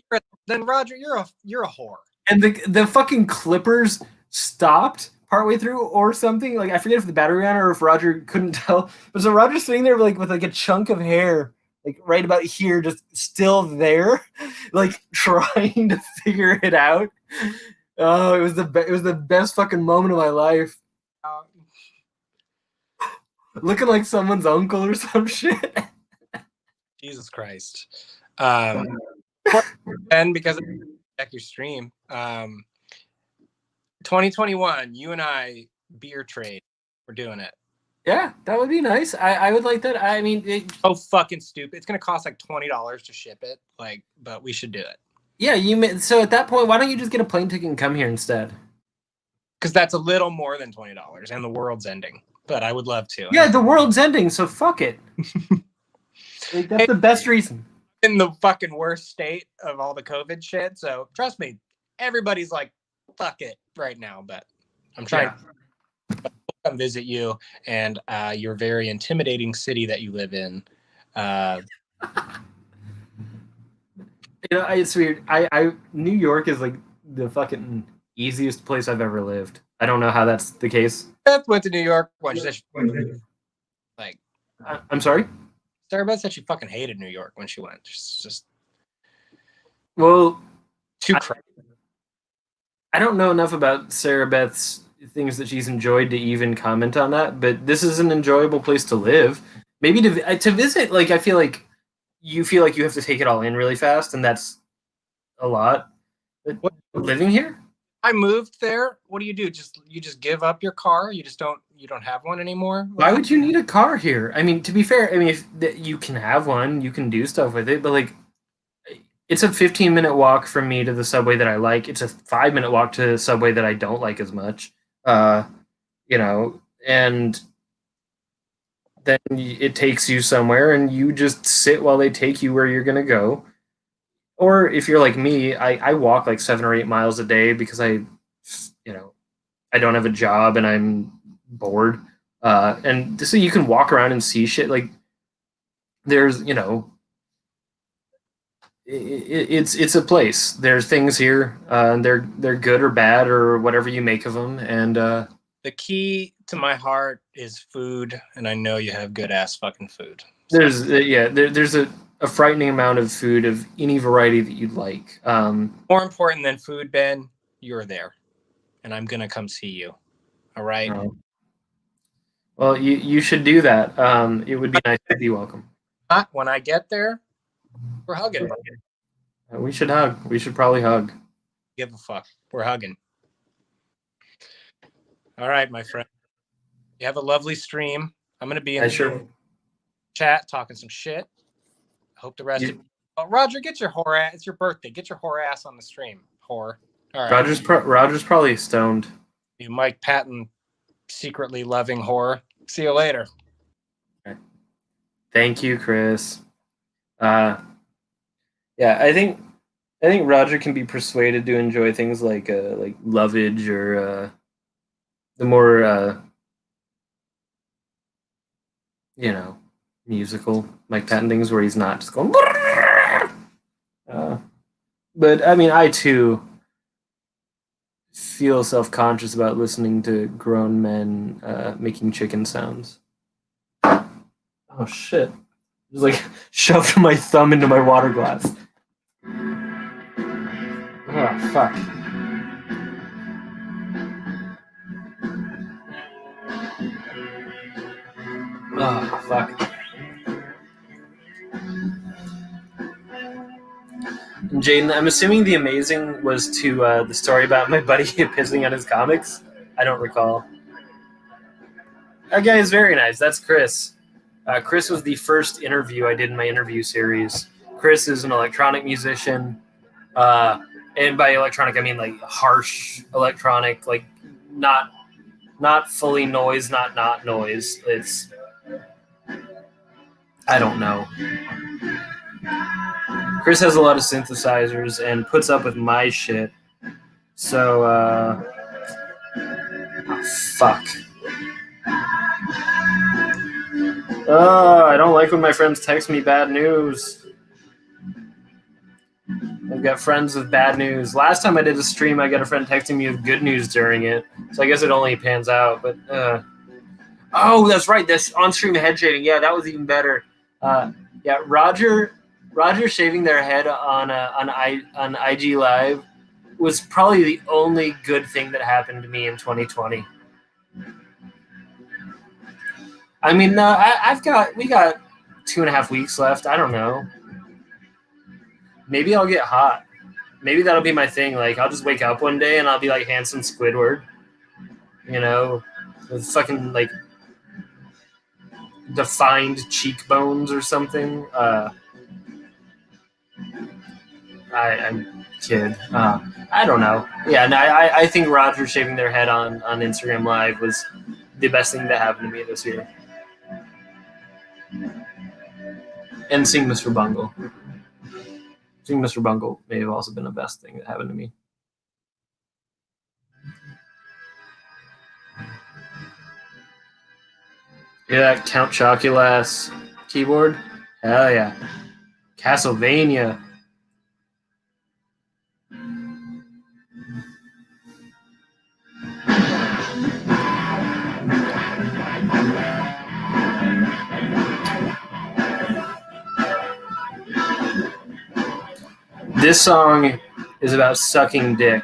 then Roger, you're a whore. And the fucking Clippers stopped partway through or something. Like, I forget if the battery ran or if Roger couldn't tell. But so Roger's sitting there with a chunk of hair, like right about here, just still there, like trying to figure it out. Oh, it was the best fucking moment of my life. Looking like someone's uncle or some shit. Jesus Christ. And because check your stream, 2021, you and I beer trade. We're doing it. Yeah, that would be nice. I would like that. I mean, fucking stupid. It's gonna cost like $20 to ship it. Like, but we should do it. Yeah, so at that point, why don't you just get a plane ticket and come here instead? Because that's a little more than $20, and the world's ending. But I would love to. Yeah, the world's ending, so fuck it. Like, that's the best reason. In the fucking worst state of all the COVID shit. So trust me, everybody's like, fuck it right now. But I'm trying to come visit you and your very intimidating city that you live in. It's weird. I New York is like the fucking easiest place I've ever lived. I don't know how that's the case. Beth went to New York. Like, I'm sorry? Sarah Beth said she fucking hated New York when she went. She's just too crazy. I don't know enough about Sarah Beth's things that she's enjoyed to even comment on that, but this is an enjoyable place to live. Maybe to visit, like, I feel like you have to take it all in really fast, and that's a lot. But living here? I moved there. What do? You just give up your car? You don't have one anymore? Why would you need a car here? I mean, to be fair, I mean, if you can have one, you can do stuff with it, but like, it's a 15-minute walk from me to the subway that I like. It's a 5-minute walk to the subway that I don't like as much. And then it takes you somewhere, and you just sit while they take you where you're gonna go. Or if you're like me, I walk like 7 or 8 miles a day because I don't have a job and I'm bored. And so you can walk around and see shit. Like there's, it's a place. There's things here, and they're good or bad or whatever you make of them. And The key to my heart is food, and I know you have good ass fucking food. So. there's a frightening amount of food of any variety that you'd like. More important than food, Ben, you're there, and I'm gonna come see you. All right. Well, you should do that. It would be nice to be welcome. When I get there, we're hugging. Bro. We should hug. We should probably hug. Give a fuck. We're hugging. All right, my friend. You have a lovely stream. I'm gonna be in the chat talking some shit. I hope the rest of Roger, get your whore ass. It's your birthday. Get your whore ass on the stream, whore. All right. Roger's probably stoned. You Mike Patton secretly loving whore. See you later. Okay. Thank you, Chris. Yeah, I think Roger can be persuaded to enjoy things like Lovage or the more musical Mike Patton things where he's not just going. But I mean, I too feel self-conscious about listening to grown men making chicken sounds. Oh shit! Just like shoved my thumb into my water glass. Oh fuck. Oh fuck. And Jaden, I'm assuming the amazing was to the story about my buddy pissing on his comics. I don't recall. That guy is very nice. That's Chris. Chris was the first interview I did in my interview series. Chris is an electronic musician. And by electronic, I mean like harsh electronic, like not fully noise, not noise. It's, I don't know. Chris has a lot of synthesizers and puts up with my shit. So, fuck. I don't like when my friends text me bad news. I've got friends with bad news. Last time I did a stream, I got a friend texting me with good news during it. So I guess it only pans out. But, oh, that's right. This on-stream head shaving. Yeah, that was even better. Yeah, Roger shaving their head on IG Live was probably the only good thing that happened to me in 2020. I mean, we got 2.5 weeks left. I don't know. Maybe I'll get hot. Maybe that'll be my thing. Like, I'll just wake up one day and I'll be like handsome Squidward, with fucking like defined cheekbones or something. I'm kid. I don't know. Yeah, no, I think Roger shaving their head on Instagram Live was the best thing that happened to me this year. And seeing Mr. Bungle. Seeing Mr. Bungle may have also been the best thing that happened to me. Yeah, that Count Chocula's keyboard? Hell yeah. Castlevania. This song is about sucking dick.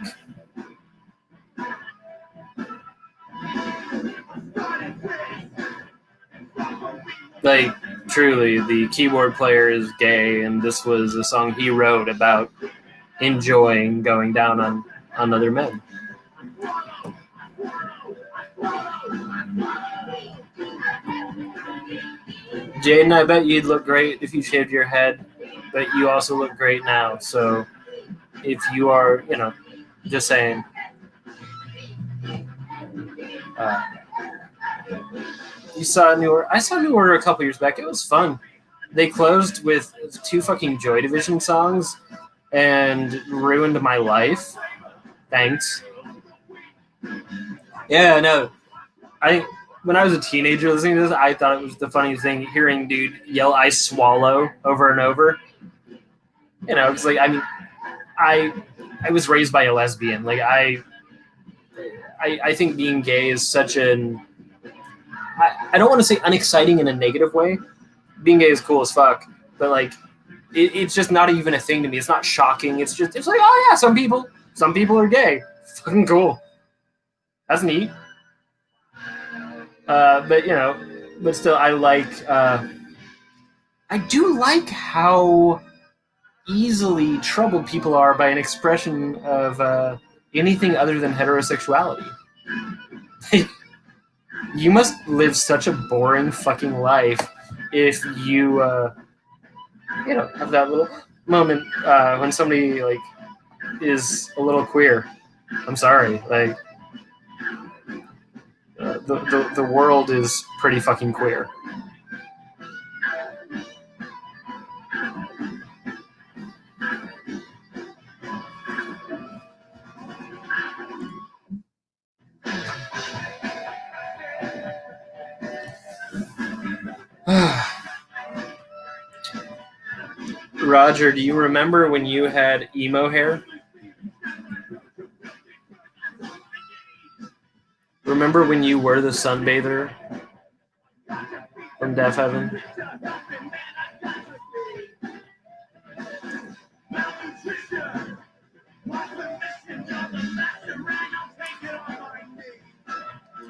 Like, truly, the keyboard player is gay, and this was a song he wrote about enjoying going down on other men. Jaden, I bet you'd look great if you shaved your head, but you also look great now. So if you are, just saying. You saw New Order. I saw New Order a couple years back. It was fun. They closed with 2 fucking Joy Division songs and ruined my life. Thanks. Yeah, no. when I was a teenager listening to this, I thought it was the funniest thing hearing dude yell "I swallow" over and over. You know, it's like I I was raised by a lesbian. Like I think being gay is such an I don't want to say unexciting in a negative way. Being gay is cool as fuck, but like it's just not even a thing to me. It's not shocking. It's like, oh yeah, some people are gay. Fucking cool. That's neat. But you know, but still, I do like how easily troubled people are by an expression of anything other than heterosexuality. You must live such a boring fucking life if you know, have that little moment when somebody like is a little queer. I'm sorry, like the world is pretty fucking queer. Roger, do you remember when you had emo hair? Remember when you were the sunbather from Deaf Heaven?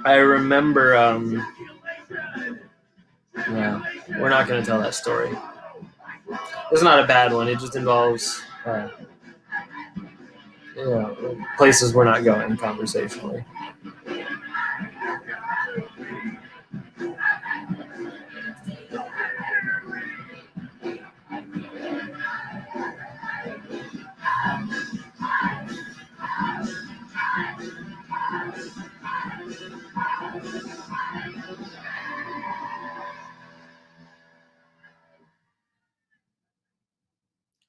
I remember. Yeah, we're not going to tell that story. It's not a bad one. It just involves, you know, places we're not going conversationally.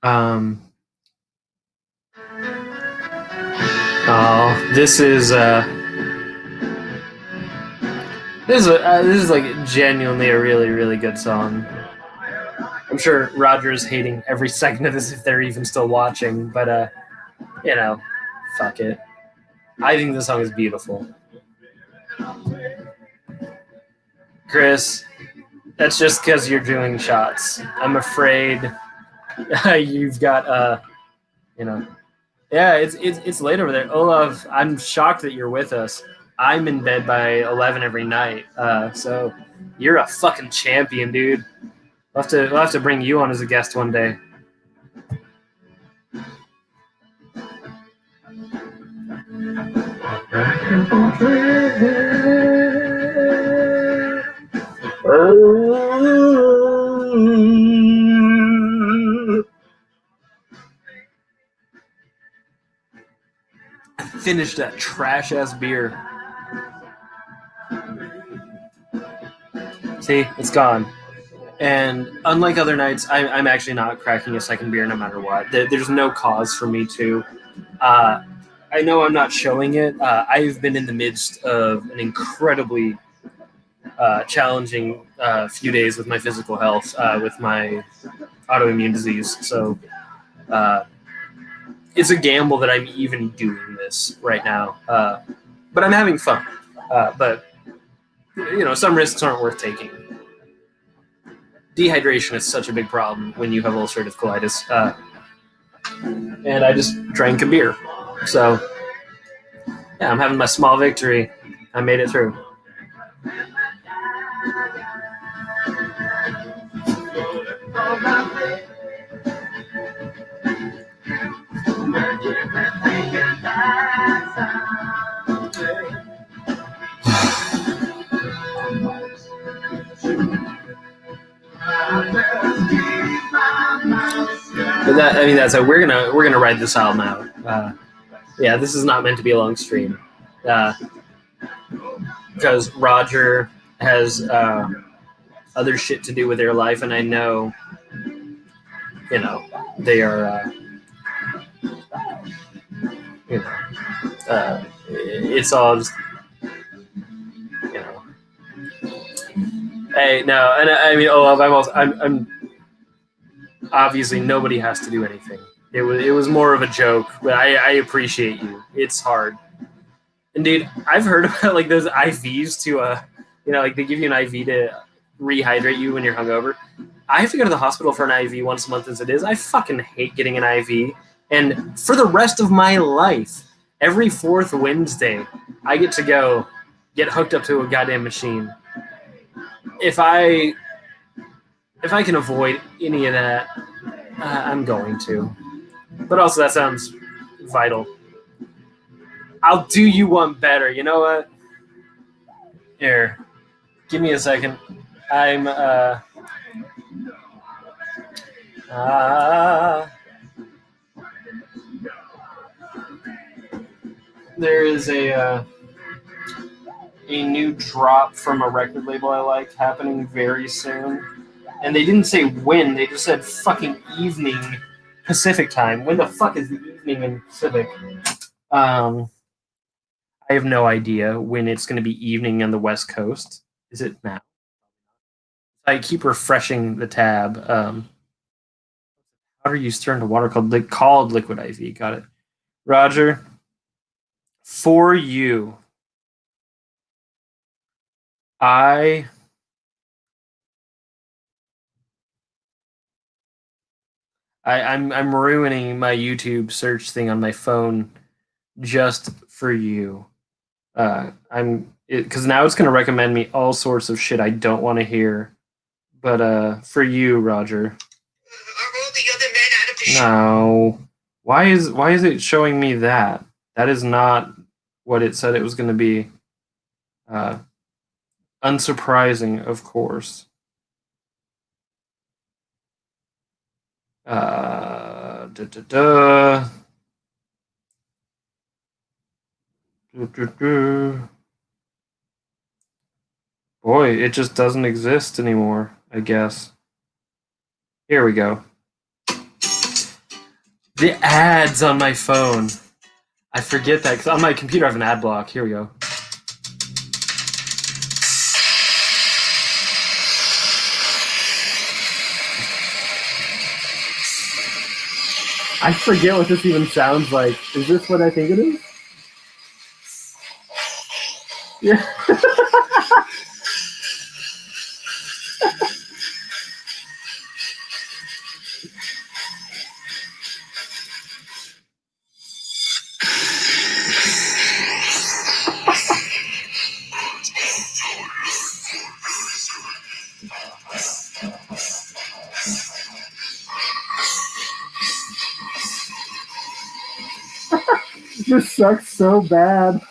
Um, oh, this is like genuinely a really really good song. I'm sure Roger's hating every second of this if they're even still watching, but you know, fuck it. I think this song is beautiful. Chris, that's just because you're doing shots. I'm afraid you've got you know, yeah, it's late over there. Olaf, I'm shocked that you're with us. I'm in bed by 11 every night, so you're a fucking champion, dude. We'll have to bring you on as a guest one day. I finished that trash ass beer. See, it's gone. And unlike other nights, I'm actually not cracking a second beer no matter what. There's no cause for me to. Uh, I know I'm not showing it. I've been in the midst of an incredibly challenging few days with my physical health, with my autoimmune disease. So it's a gamble that I'm even doing this right now. But I'm having fun. But you know, some risks aren't worth taking. Dehydration is such a big problem when you have ulcerative colitis. And I just drank a beer. So, yeah, I'm having my small victory. I made it through. But that's how we're gonna ride this album out. Yeah, this is not meant to be a long stream, because Roger has other shit to do with their life, and I know, you know, they are, you know, it's all just, you know, Hey, no, and I mean, Olaf, I'm obviously nobody has to do anything. It was more of a joke, but I appreciate you. It's hard. And dude, I've heard about like those IVs to like they give you an IV to rehydrate you when you're hungover. I have to go to the hospital for an IV once a month as it is. I fucking hate getting an IV. And for the rest of my life, every fourth Wednesday, I get to go get hooked up to a goddamn machine. If I if I can avoid any of that, I'm going to. But also, that sounds vital. I'll do you one better. You know what? Here, give me a second. I'm uh there is a new drop from a record label I like happening very soon. And they didn't say when, they just said fucking evening Pacific time. When the fuck is the evening in Pacific? I have no idea when it's going to be evening on the West Coast. Is it now? I keep refreshing the tab. Powder you stir into water called liquid IV. Got it. Roger, for you, I I'm ruining my YouTube search thing on my phone just for you. I'm because now it's going to recommend me all sorts of shit I don't want to hear. But for you, Roger. Are all the other men out of the No. Why is it showing me that? That is not what it said it was going to be. Uh, unsurprising, of course. Da, da, da. Do, do, do. Boy, it just doesn't exist anymore, I guess. Here we go. The ads on my phone. I forget that because on my computer I have an ad block. Here we go. I forget what this even sounds like. Is this what I think it is? Yeah. This sucks so bad.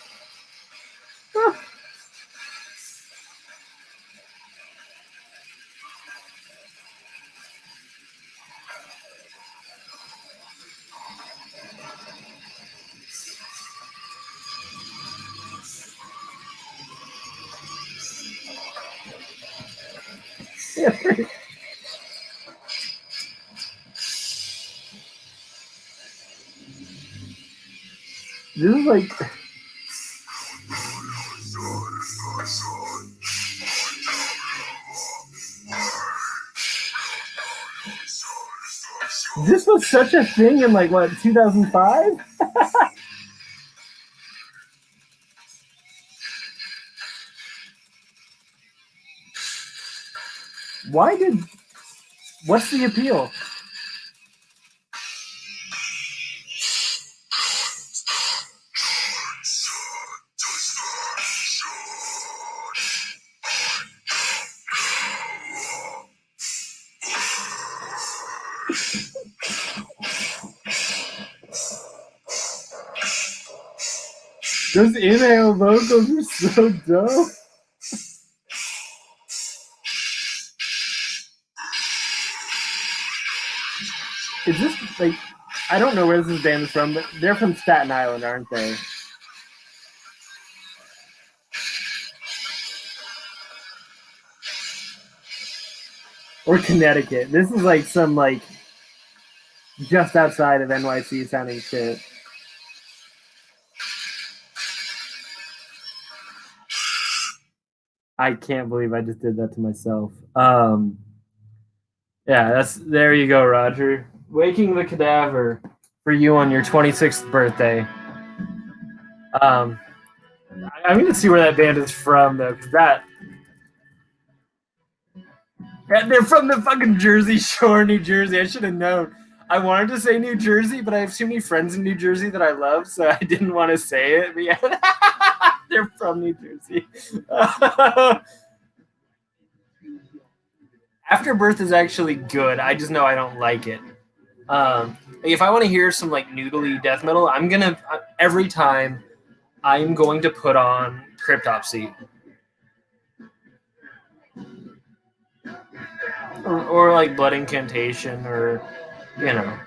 This is like. This was such a thing in like what 2005. Why did? What's the appeal? Those in-air vocals are so dope. Is this like? I don't know where this band is from, but they're from Staten Island, aren't they? Or Connecticut. This is like some like just outside of NYC sounding shit. I can't believe I just did that to myself. Yeah, that's there you go, Roger. Waking the Cadaver for you on your 26th birthday. Um, I'm gonna see where that band is from though, because that they're from the fucking Jersey Shore, New Jersey. I should have known. I wanted to say New Jersey, but I have too many friends in New Jersey that I love, so I didn't want to say it. But yeah, they're from New Jersey. Afterbirth is actually good. I just know I don't like it. If I want to hear some like noodly death metal, I'm gonna every time I'm going to put on Cryptopsy or like Blood Incantation or you know.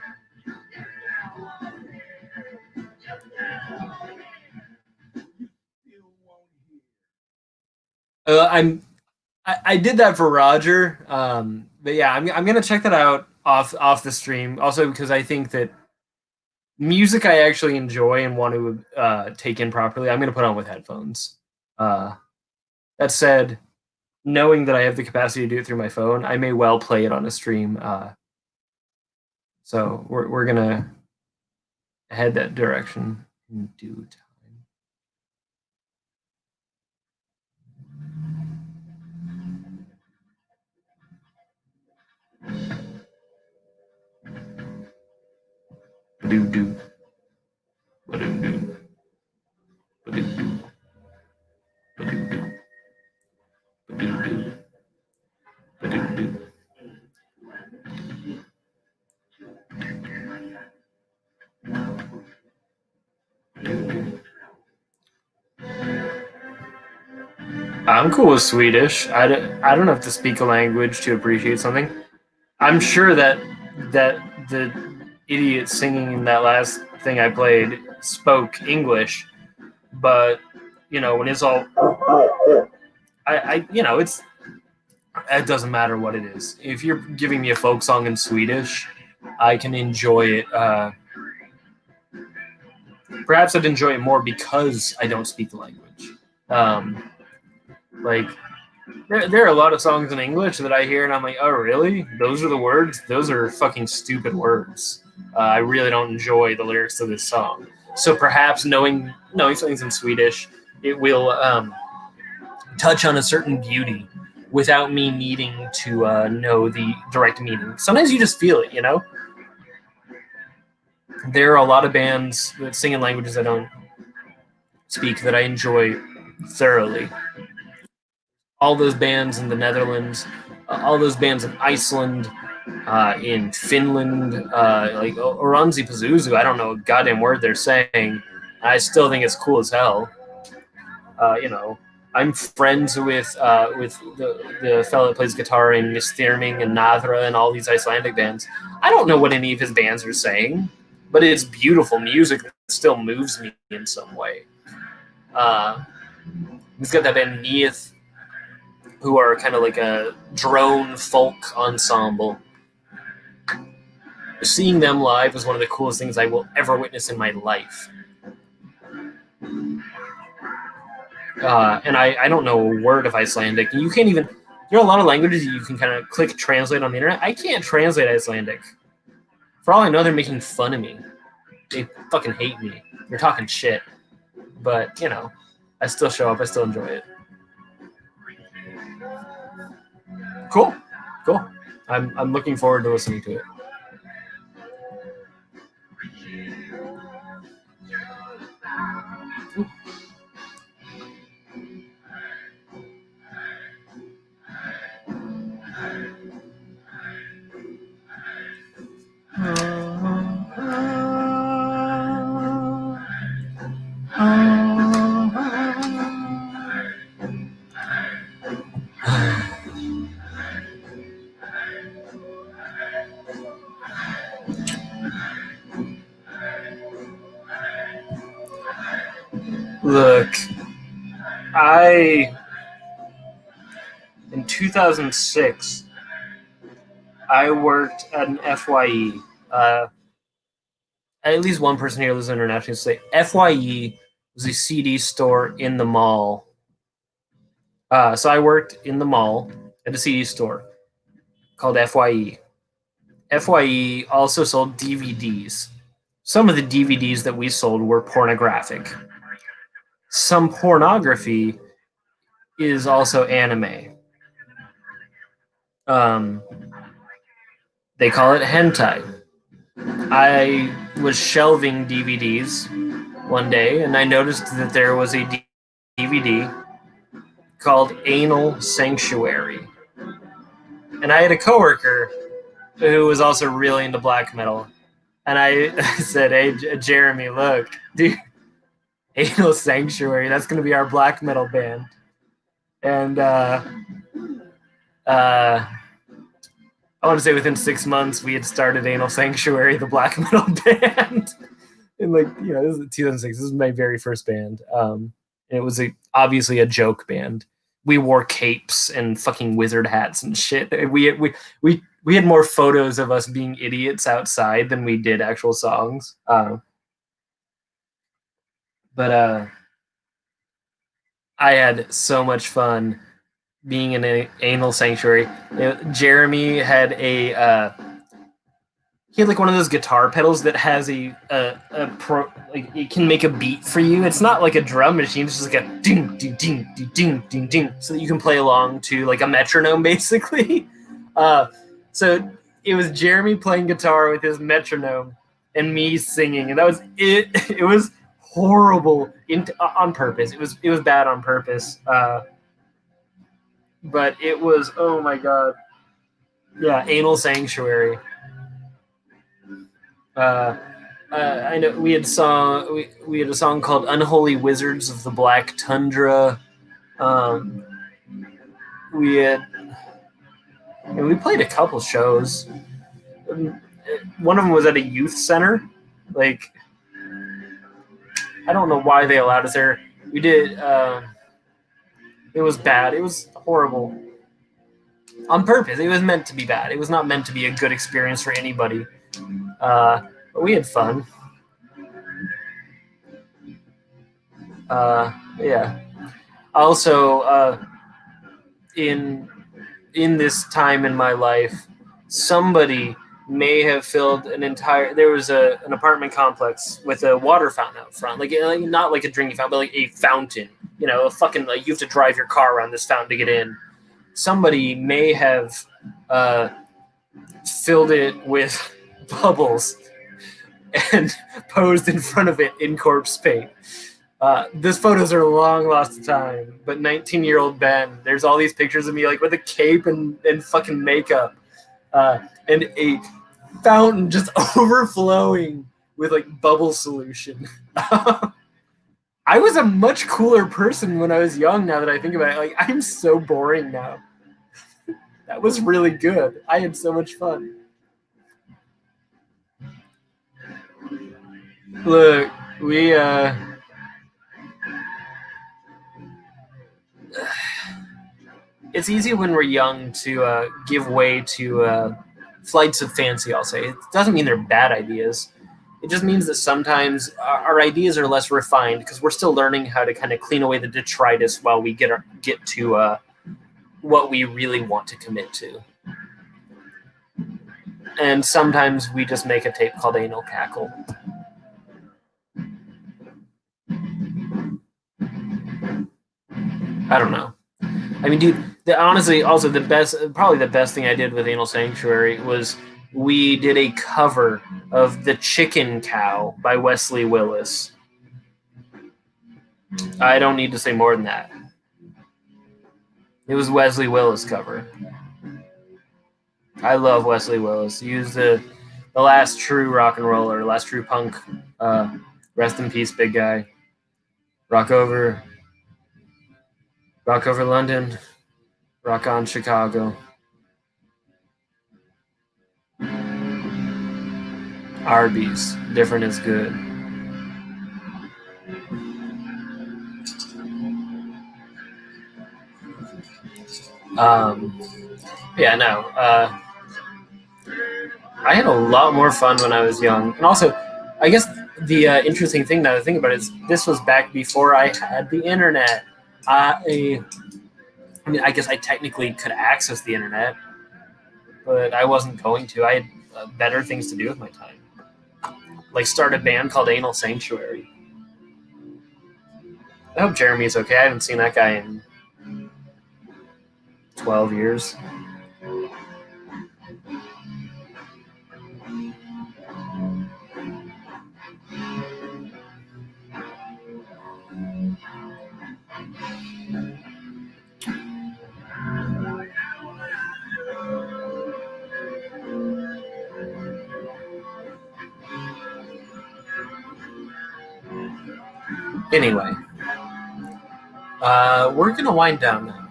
I'm I did that for Roger, but yeah, I'm gonna check that out off the stream. Also because I think that music I actually enjoy and want to take in properly, I'm gonna put on with headphones. Uh, that said, knowing that I have the capacity to do it through my phone, I may well play it on a stream. So we're gonna head that direction in due time. Do do do do do do do. I'm cool with Swedish. I don't have to speak a language to appreciate something. I'm sure that the idiot singing in that last thing I played spoke English, but when it's all I it's it doesn't matter what it is. If you're giving me a folk song in Swedish, I can enjoy it. Perhaps I'd enjoy it more because I don't speak the language. Um, like there are a lot of songs in English that I hear and I'm like, oh really? Those are the words? Those are fucking stupid words. I really don't enjoy the lyrics to this song. So perhaps knowing something's in Swedish, it will touch on a certain beauty without me needing to know the direct meaning. Sometimes you just feel it. There are a lot of bands that sing in languages I don't speak that I enjoy thoroughly. All those bands in the Netherlands, all those bands in Iceland, in Finland, like Oranzi Pazuzu. I don't know a goddamn word they're saying. I still think it's cool as hell. Uh, you know, I'm friends with the fellow that plays guitar in Mistirming and Nadra and all these Icelandic bands. I don't know what any of his bands are saying, but it's beautiful music that still moves me in some way. Uh, he's got that band Neath, who are kind of like a drone folk ensemble. Seeing them live was one of the coolest things I will ever witness in my life. And I don't know a word of Icelandic. You can't even. There are a lot of languages you can kind of click translate on the internet. I can't translate Icelandic. For all I know, they're making fun of me. They fucking hate me. They're talking shit. But I still show up. I still enjoy it. Cool, cool. I'm looking forward to listening to it. Look, I in 2006 I worked at an FYE. At least one person here lives internationally. Say FYE was a CD store in the mall. So I worked in the mall at a CD store called FYE. FYE also sold DVDs. Some of the DVDs that we sold were pornographic. Some pornography is also anime. Um, they call it hentai. I was shelving DVDs one day and I noticed that there was a DVD called Anal Sanctuary. And I had a coworker who was also really into black metal. And I said, "Hey, Jeremy, look, dude, Anal Sanctuary, that's going to be our black metal band." And uh, I want to say within 6 months, we had started Anal Sanctuary, the black metal band. And this is 2006. This was my very first band. And it was obviously a joke band. We wore capes and fucking wizard hats and shit. We had more photos of us being idiots outside than we did actual songs. But I had so much fun being in an Anal Sanctuary. Jeremy had he had like one of those guitar pedals that has it can make a beat for you. It's not like a drum machine. It's just like a ding ding ding ding ding ding ding, so that you can play along to like a metronome, basically. So it was Jeremy playing guitar with his metronome and me singing, and that was it. It was horrible on purpose. It was bad on purpose. But it was, oh my god, yeah, Anal Sanctuary. I know we had a song called "Unholy Wizards of the Black Tundra." Um, we had and we played a couple shows. One of them was at a youth center. Like, I don't know why they allowed us there. We did. It was bad. It was horrible on purpose. It was meant to be bad. It was not meant to be a good experience for anybody. But we had fun. Yeah. Also, in this time in my life, somebody may have filled an entire. There was an apartment complex with a water fountain out front, like not like a drinking fountain, but like a fountain. A fucking, like, you have to drive your car around this fountain to get in. Somebody may have filled it with bubbles and posed in front of it in corpse paint. These photos are long lost to time, but 19-year-old Ben, there's all these pictures of me like with a cape and fucking makeup, and a fountain just overflowing with like bubble solution. I was a much cooler person when I was young. Now that I think about it, like, I'm so boring now. That was really good. I had so much fun. Look, we it's easy when we're young to give way to flights of fancy, I'll say. It doesn't mean they're bad ideas. It just means that sometimes our ideas are less refined because we're still learning how to kind of clean away the detritus while we get to what we really want to commit to. And sometimes we just make a tape called Anal Cackle. I don't know. I mean, dude, honestly, also probably the best thing I did with Anal Sanctuary was we did a cover of "The Chicken Cow" by Wesley Willis. I don't need to say more than that. It was Wesley Willis cover. I love Wesley Willis. He was the last true rock and roller, last true punk. Rest in peace, big guy. Rock over London. Rock on Chicago. Arby's. Different is good. Yeah, no. I had a lot more fun when I was young. And also, I guess the interesting thing now to think about is this was back before I had the internet. I mean, I guess I technically could access the internet, but I wasn't going to. I had better things to do with my time, like start a band called Anal Sanctuary. I hope Jeremy's okay. I haven't seen that guy in 12 years. Anyway, we're gonna wind down now.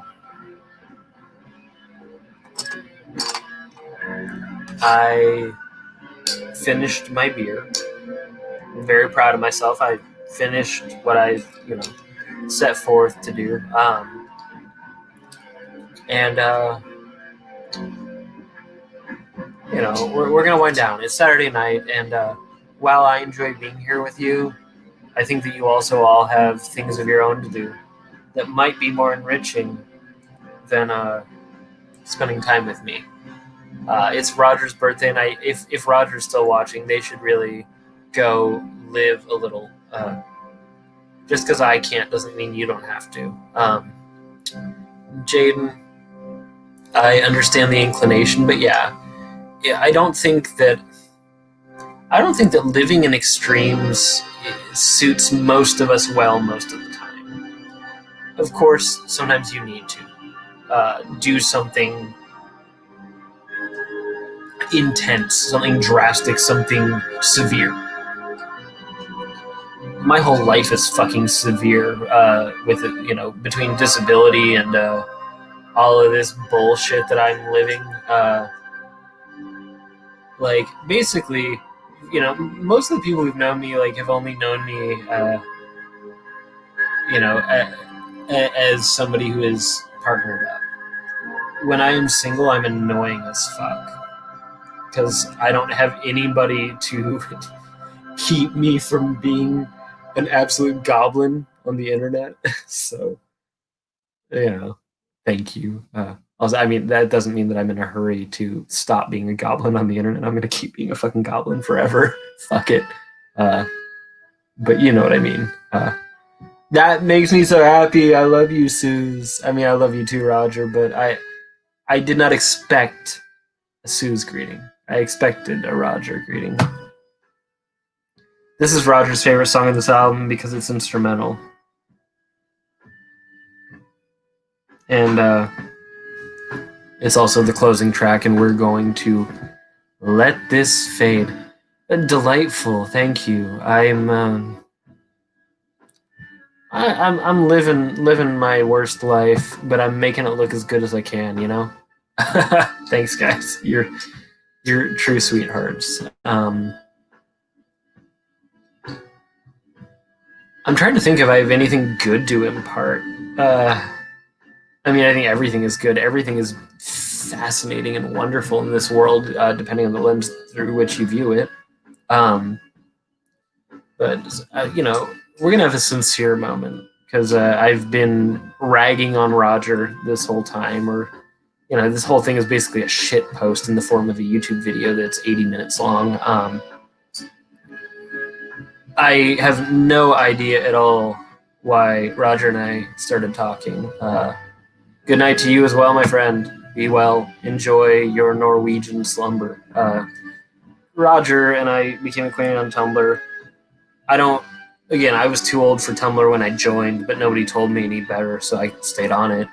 I finished my beer. I'm very proud of myself. I finished what I, set forth to do. And we're gonna wind down. It's Saturday night, and while I enjoy being here with you, I think that you also all have things of your own to do that might be more enriching than spending time with me. It's Roger's birthday, and if Roger's still watching, they should really go live a little. Just because I can't doesn't mean you don't have to. Jaden, I understand the inclination, but yeah, I don't think that living in extremes suits most of us well most of the time. Of course, sometimes you need to do something intense, something drastic, something severe. My whole life is fucking severe with it, between disability and all of this bullshit that I'm living. Like, basically, most of the people who've known me have only known me, as somebody who is partnered up. When I am single, I'm annoying as fuck because I don't have anybody to keep me from being an absolute goblin on the internet. So, thank you. Also, I mean, that doesn't mean that I'm in a hurry to stop being a goblin on the internet. I'm going to keep being a fucking goblin forever. Fuck it. But you know what I mean. That makes me so happy. I love you, Suze. I mean, I love you too, Roger, but I did not expect a Suze greeting. I expected a Roger greeting. This is Roger's favorite song on this album because it's instrumental. And it's also the closing track, and we're going to let this fade. Delightful, thank you. I'm living my worst life, but I'm making it look as good as I can, Thanks, guys. You're true sweethearts. I'm trying to think if I have anything good to impart. I mean, I think everything is good. Everything is fascinating and wonderful in this world, depending on the lens through which you view it. But we're gonna have a sincere moment because I've been ragging on Roger this whole time, or this whole thing is basically a shit post in the form of a YouTube video that's 80 minutes long. I have no idea at all why Roger and I started talking. Good night to you as well, my friend. Be well. Enjoy your Norwegian slumber. Roger and I became acquainted on Tumblr. I was too old for Tumblr when I joined, but nobody told me any better, so I stayed on it.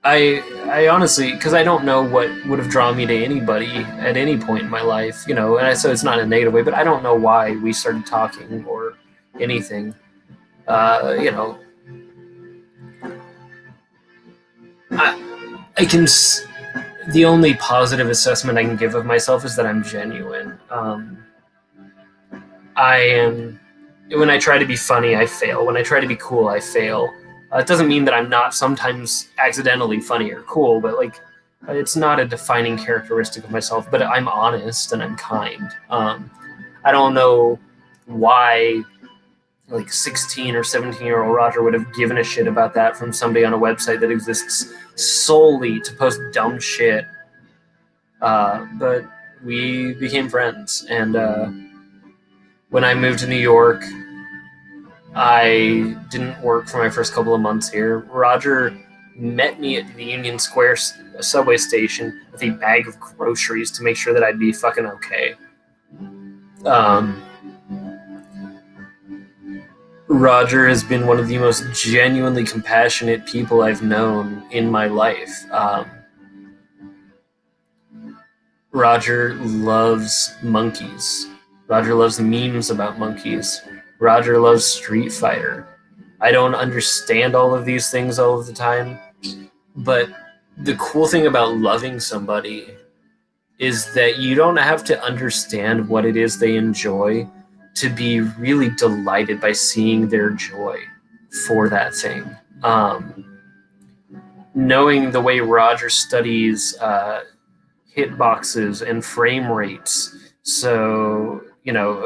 I honestly, because I don't know what would have drawn me to anybody at any point in my life, so it's not in a negative way, but I don't know why we started talking or anything. The only positive assessment I can give of myself is that I'm genuine. I am. When I try to be funny, I fail. When I try to be cool, I fail. It doesn't mean that I'm not sometimes accidentally funny or cool, but it's not a defining characteristic of myself. But I'm honest and I'm kind. I don't know why like 16 or 17-year-old Roger would have given a shit about that from somebody on a website that exists solely to post dumb shit. But we became friends, and when I moved to New York, I didn't work for my first couple of months here. Roger met me at the Union Square subway station with a bag of groceries to make sure that I'd be fucking okay. Um, Roger has been one of the most genuinely compassionate people I've known in my life. Roger loves monkeys. Roger loves memes about monkeys. Roger loves Street Fighter. I don't understand all of these things all of the time, but the cool thing about loving somebody is that you don't have to understand what it is they enjoy to be really delighted by seeing their joy for that thing. Knowing the way Roger studies hitboxes and frame rates, so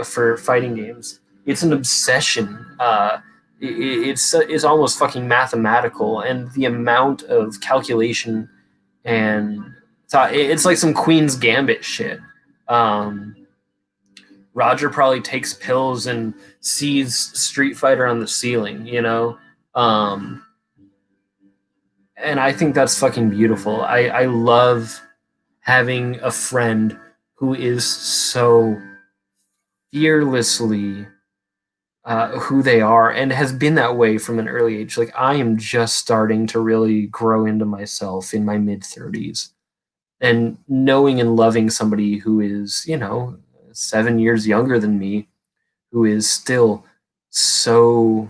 for fighting games, it's an obsession. It's almost fucking mathematical, and the amount of calculation and it's like some Queen's Gambit shit. Um, Roger probably takes pills and sees Street Fighter on the ceiling, um, and I think that's fucking beautiful. I love having a friend who is so fearlessly who they are and has been that way from an early age. Like, I am just starting to really grow into myself in my mid 30s, and knowing and loving somebody who is 7 years younger than me, who is still so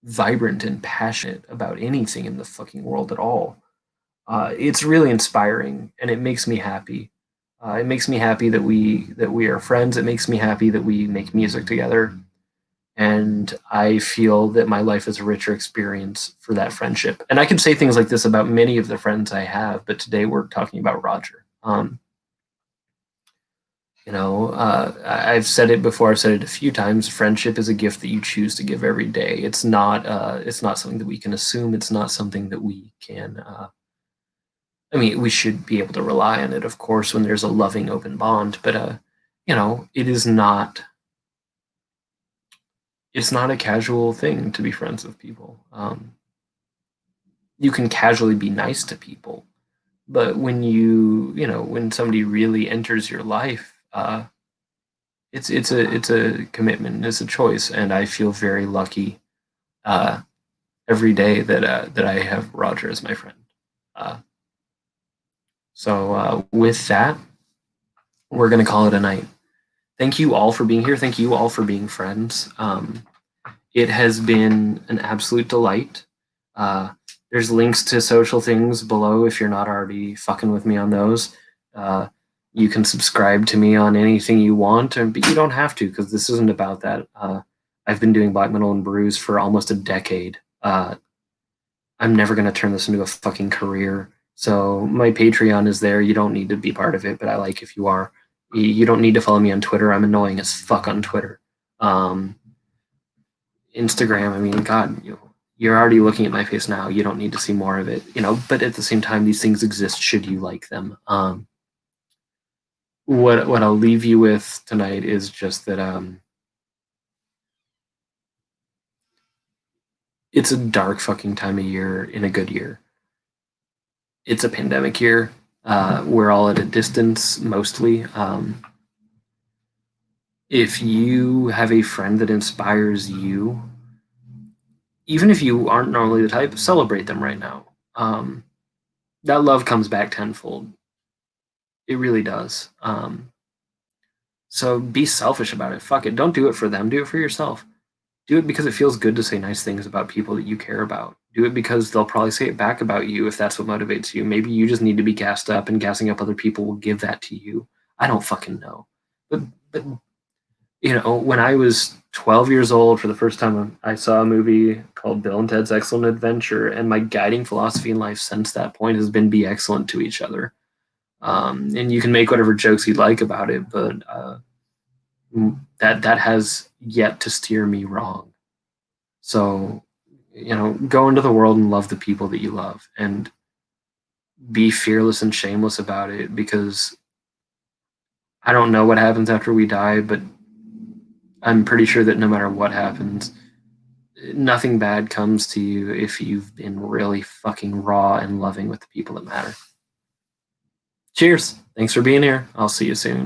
vibrant and passionate about anything in the fucking world at all. It's really inspiring, and it makes me happy. It makes me happy that we are friends. It makes me happy that we make music together, and I feel that my life is a richer experience for that friendship. And I can say things like this about many of the friends I have, but today we're talking about Roger. I've said it before. I've said it a few times. Friendship is a gift that you choose to give every day. It's not. It's not something that we can assume. It's not something that we can. I mean, we should be able to rely on it, of course, when there's a loving, open bond. But it is not. It's not a casual thing to be friends with people. You can casually be nice to people, but when somebody really enters your life, it's a commitment, it's a choice, and I feel very lucky uh, every day that I have Roger as my friend. Uh, so with that, we're gonna call it a night. Thank you all for being here. Thank you all for being friends. It has been an absolute delight. Uh, there's links to social things below if you're not already fucking with me on those. Uh, you can subscribe to me on anything you want, but you don't have to, because this isn't about that. I've been doing black metal and brews for almost a decade. I'm never going to turn this into a fucking career. So my Patreon is there. You don't need to be part of it, but I like if you are. You don't need to follow me on Twitter. I'm annoying as fuck on Twitter. Instagram, I mean, God, you're already looking at my face now. You don't need to see more of it, but at the same time, these things exist should you like them. What I'll leave you with tonight is just that it's a dark fucking time of year in a good year. It's a pandemic year. We're all at a distance mostly. If you have a friend that inspires you, even if you aren't normally the type, celebrate them right now. That love comes back tenfold. It really does. So be selfish about it. Fuck it. Don't do it for them. Do it for yourself. Do it because it feels good to say nice things about people that you care about. Do it because they'll probably say it back about you if that's what motivates you. Maybe you just need to be gassed up, and gassing up other people will give that to you. I don't fucking know. But when I was 12 years old, for the first time, I saw a movie called Bill and Ted's Excellent Adventure, and my guiding philosophy in life since that point has been be excellent to each other. And you can make whatever jokes you like about it, but that has yet to steer me wrong. So, go into the world and love the people that you love, and be fearless and shameless about it, because I don't know what happens after we die, but I'm pretty sure that no matter what happens, nothing bad comes to you if you've been really fucking raw and loving with the people that matter. Cheers. Thanks for being here. I'll see you soon.